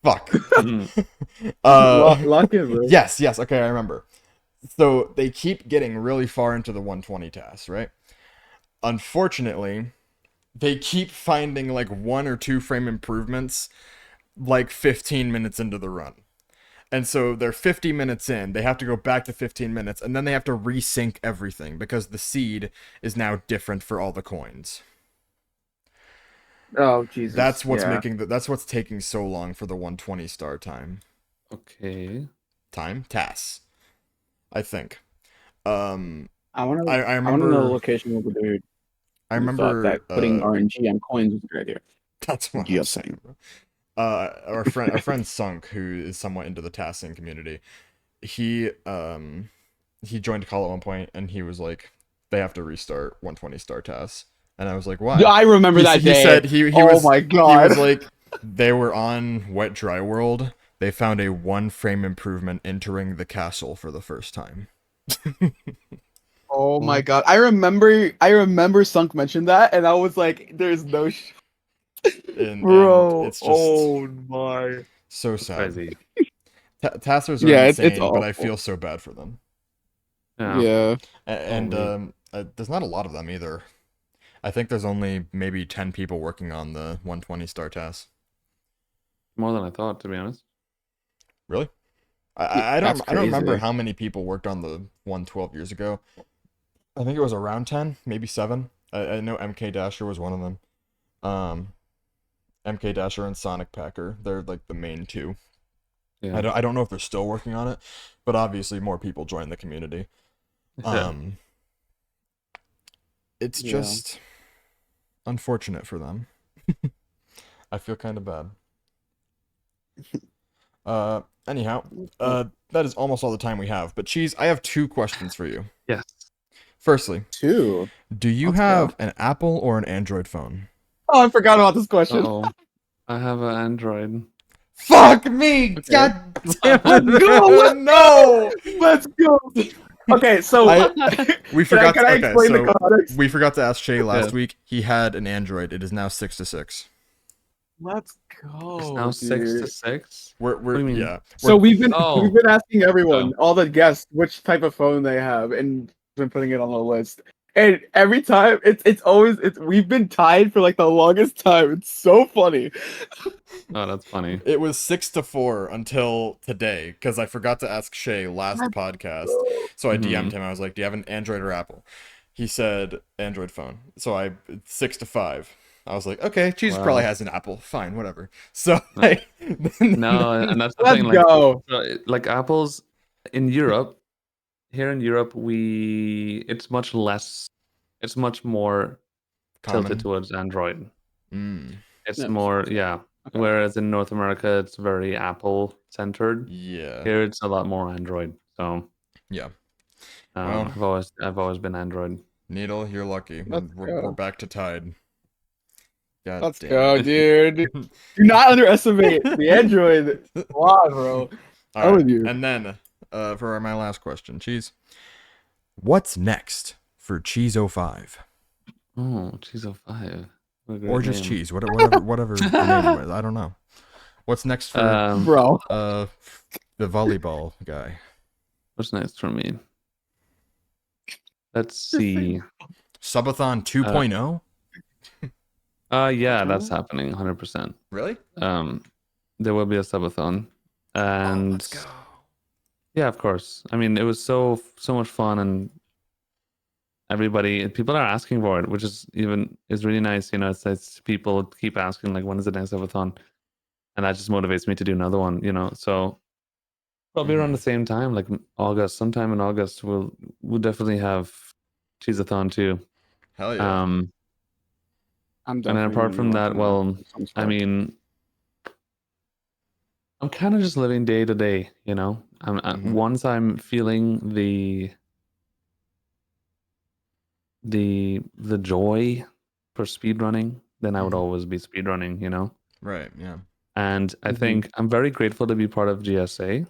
Fuck. Mhm. Lock in, bro. Yes, okay, I remember. So they keep getting really far into the 120 tasks, right? Unfortunately, they keep finding like 1 or 2 frame improvements like 15 minutes into the run. And so they're 50 minutes in, they have to go back to 15 minutes, and then they have to resync everything because the seed is now different for all the coins. Oh Jesus. That's what's that's what's taking so long for the 120 star time. Okay. Tasks. I think. I want to. I I want to know the remember. location of the dude. I who thought remember that putting RNG on coins was a good idea. That's what I'm Just saying. saying. Our friend Sunk, who is somewhat into the tasking community, he joined a call at one point, and he was like, they have to restart 120 star tasks, and I was like, why? Yeah, I remember that He day. said he Oh was my he god. was like, they were on Wet Dry World. They found a 1 frame improvement entering the castle for the first time. Oh my god. I remember Sunk mentioned that, and I was like, "There's no." And Bro. it's just Oh my. so That's sad. crazy. Taskers are Yeah, it's insane, but I awful. feel so bad for them. Yeah. Yeah. And Totally. there's not a lot of them either. I think there's only maybe 10 people working on the 120 star task. More than I thought, to be honest. Really? I That's don't remember crazy. how many people worked on the 112 years ago. I think it was around 10, maybe 7. I know MK Dasher was one of them. MK Dasher and Sonic Packer, they're like the main 2. Yeah. I don't know if they're still working on it, but obviously more people join the community. It's Yeah. just unfortunate for them. I feel kind of bad. Anyhow, that is almost all the time we have. But Cheese, I have 2 questions for you. Yes. Firstly, 2. do you Let's have go. an Apple or an Android phone? Oh, I forgot about this question. Oh, I have an Android. Fuck me! Okay. God damn Let's it! go! No! Let's go. Okay, so We forgot. Can I Okay, explain the so context? we forgot to ask Shay last Yeah. week. He had an Android. It is now 6-6. Let's go. It's now 6 to 6. We're do you mean? yeah. So we're- Oh. we've been asking everyone, all the guests, which type of phone they have, and been putting it on the list. And every time it's always we've been tied for like the longest time. It's so funny. Oh, that's funny. It was 6-4 until today because I forgot to ask Shay last podcast. So I DM'd him. I was like, "Do you have an Android or Apple?" He said Android phone. So it's 6-5. I was like, "Okay, Jesus probably has an Apple. Fine, whatever." So No, and that's the Let's thing. Like, go. like Apple's in Europe. Here in Europe, it's much less. It's much more tilted common. towards Android. Mm, It's Yeah. more, yeah. Okay. Whereas in North America, it's very Apple centered. yeah. Here, it's a lot more Android. So Yeah. Well, I've always been Android. Needle, you're lucky. Let's We're go. back to tied. God Let's damn go, it. dude. Do not underestimate the Android. Wow, bro. All I'm right. with you. And then for my last question, Cheese. What's next for Cheese 05? Oh, Cheese 05. What a great Or just name. Cheese, whatever the name was. I don't know. What's next for Bro. the volleyball guy? What's next for me? Let's see. Subathon 2.0? Yeah, that's happening 100%. Really? There will be a subathon, and Let's go. yeah, of course. I mean, it was so much fun, and people are asking for it, which is really nice. You know, it's people keep asking like, when is the next subathon, and that just motivates me to do another one. You know, so probably around the same time, like August, sometime in August, we'll definitely have Cheeseathon too. Hell yeah. I'm And then apart from that, well, I mean, I'm kind of just living day to day, you know. Once I'm feeling the joy for speedrunning, then I would always be speedrunning, you know. Right. Yeah. And I think I'm very grateful to be part of GSA.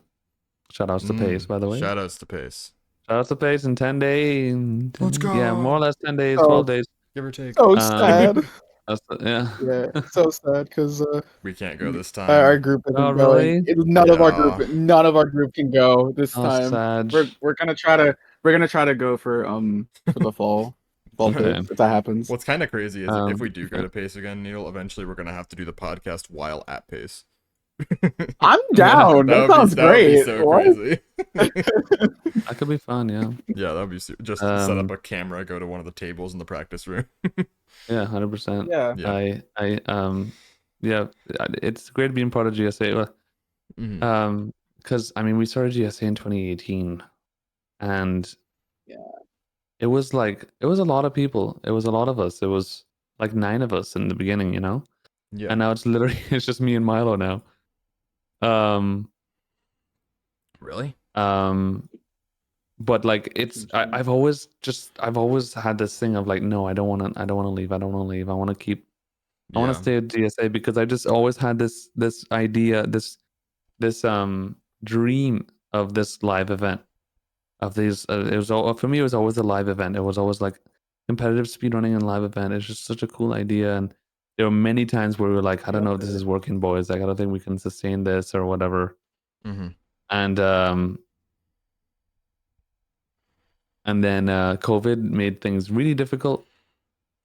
Shout outs to Pace, by the way. Shout outs to Pace. Shout outs to Pace in 10 days. Let's go. Yeah, more or less 10 days, 12 days. Give or take. So sad. Yeah. Yeah, so sad because We can't go this time. our group isn't Oh, going. really? None of our group can go this time. Sad. We're gonna try to go for the fall Okay. if that happens. What's kind of crazy is if we do go to Pace again, Neil, eventually we're gonna have to do the podcast while at Pace. I'm down. That sounds great. That would be so What? crazy. That could be fun, yeah. Yeah, that would be just set up a camera, go to one of the tables in the practice room. Yeah, 100%. Yeah. Yeah, it's great being part of GSA. Because I mean, we started GSA in 2018, and it was a lot of people. It was a lot of us. It was like 9 of us in the beginning, you know. Yeah. And now it's just me and Milo now. Really? But like I've always had this thing of like, no, I don't want to leave. I want to keep. I want to stay at GSA because I just always had this idea, this dream of this live event, of these. It was for me. It was always a live event. It was always like competitive speedrunning and live event. It's just such a cool idea, and there were many times where we were like, I don't know if this is working, boys. Like, I don't think we can sustain this or whatever. And then COVID made things really difficult.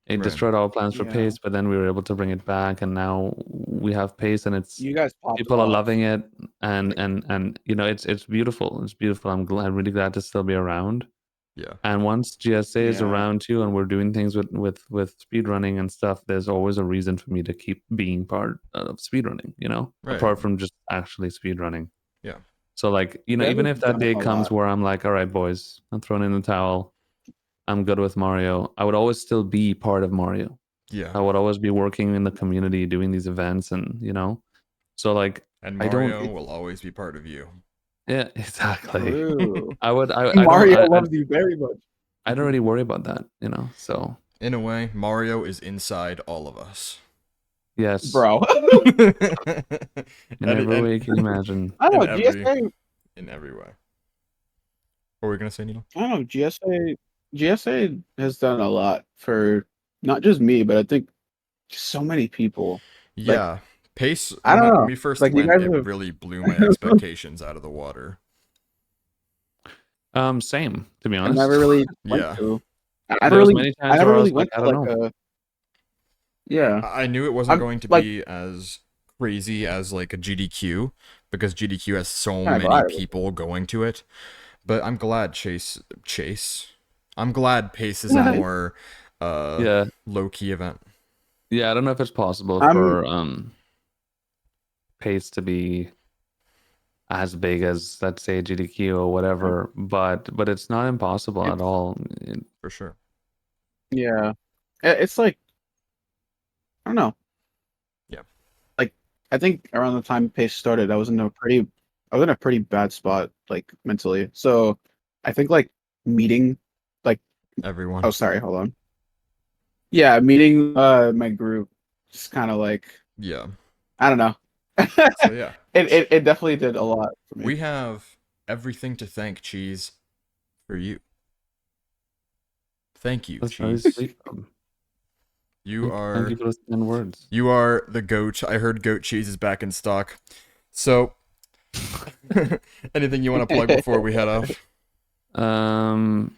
It destroyed our plans for Pace, but then we were able to bring it back, and now we have Pace, and it's you guys people are loving it, and you know, it's beautiful. It's beautiful. I'm really glad to still be around. Yeah. And once GSA is around too, and we're doing things with speedrunning and stuff, there's always a reason for me to keep being part of speedrunning, you know, apart from just actually speedrunning. Yeah. So like, you know, even if that day comes where I'm like, all right, boys, I'm throwing in the towel, I'm good with Mario, I would always still be part of Mario. Yeah. I would always be working in the community, doing these events, and you know, so like, and Mario will always be part of you. Yeah, exactly. True. Mario loves you very much. I don't really worry about that, you know. So in a way, Mario is inside all of us. Yes, bro. In every way you can imagine. I don't know. GSA in every way. What were we gonna say, Neil? I don't know. GSA has done a lot for not just me, but I think so many people. Yeah. Like, Pace, I don't know. When we first like, went, it really blew my expectations out of the water. Same, to be honest. I never really went to. I There never was really, many I times never where I really was like, went I to don't like know. a. Yeah, I knew it wasn't I'm going to like be as crazy as like a GDQ because GDQ has so kind of many glad. people going to it. But I'm glad Chase. I'm glad Pace is a more Yeah, low key event. yeah. I don't know if it's possible I'm for pace to be as big as, let's say, GDQ or whatever, but it's not impossible at it's all. For sure. yeah, it's like I don't know. Yeah. Like I think around the time Pace started, I was in a pretty bad spot like mentally. So I think like meeting, like oh Everyone. sorry, hold on. Yeah, meeting my group just kind of like Yeah. I don't know. So yeah. It definitely did a lot for me. We have everything to thank Cheese for you. Thank you, That's very Cheese. sweet. You Thank you are for those kind words. you are the goat. I heard goat cheese is back in stock. So anything you want to plug before we head off? Um.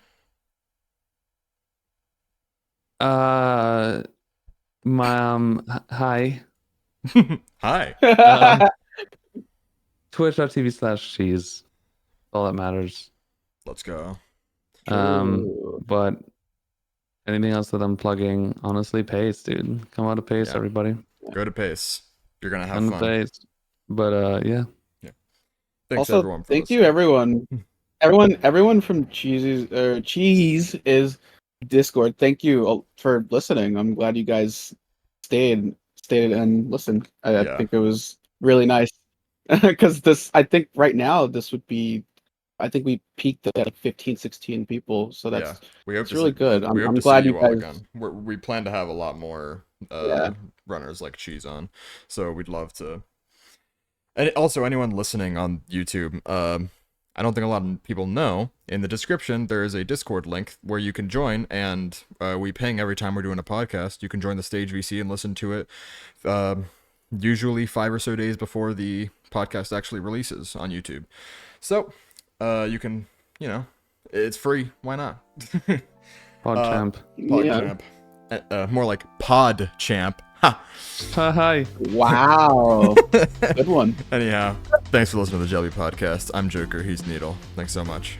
Uh. Hi. Hi. Twitch.tv/cheese. All that matters. Let's go. True. But anything else that I'm plugging, honestly, Pace, dude. Come out of Pace, Yeah. everybody. Go to Pace. You're gonna have Come to fun. Pace. But yeah. Yeah. Thanks Also, everyone for thank you listening. everyone. Everyone from Cheese is Discord. Thank you for listening. I'm glad you guys stayed and listened. I Yeah. think it was really nice because this. I think right now this would be. I think we peaked at like 15, 16 people. So Yeah. We hope that's to really see good. we hope I'm to see glad you you all guys. again. We plan to have a lot more Yeah. runners like Cheese on. So we'd love to. And also anyone listening on YouTube, I don't think a lot of people know. In the description, there is a Discord link where you can join, and we ping every time we're doing a podcast. You can join the Stage VC and listen to it, usually 5 or so days before the podcast actually releases on YouTube. So, you can, it's free. Why not? PodChamp. PodChamp. More like PodChamp. Ha! Hi. Wow. Good one. Anyhow, thanks for listening to the JLB Podcast. I'm Joker. He's Needle. Thanks so much.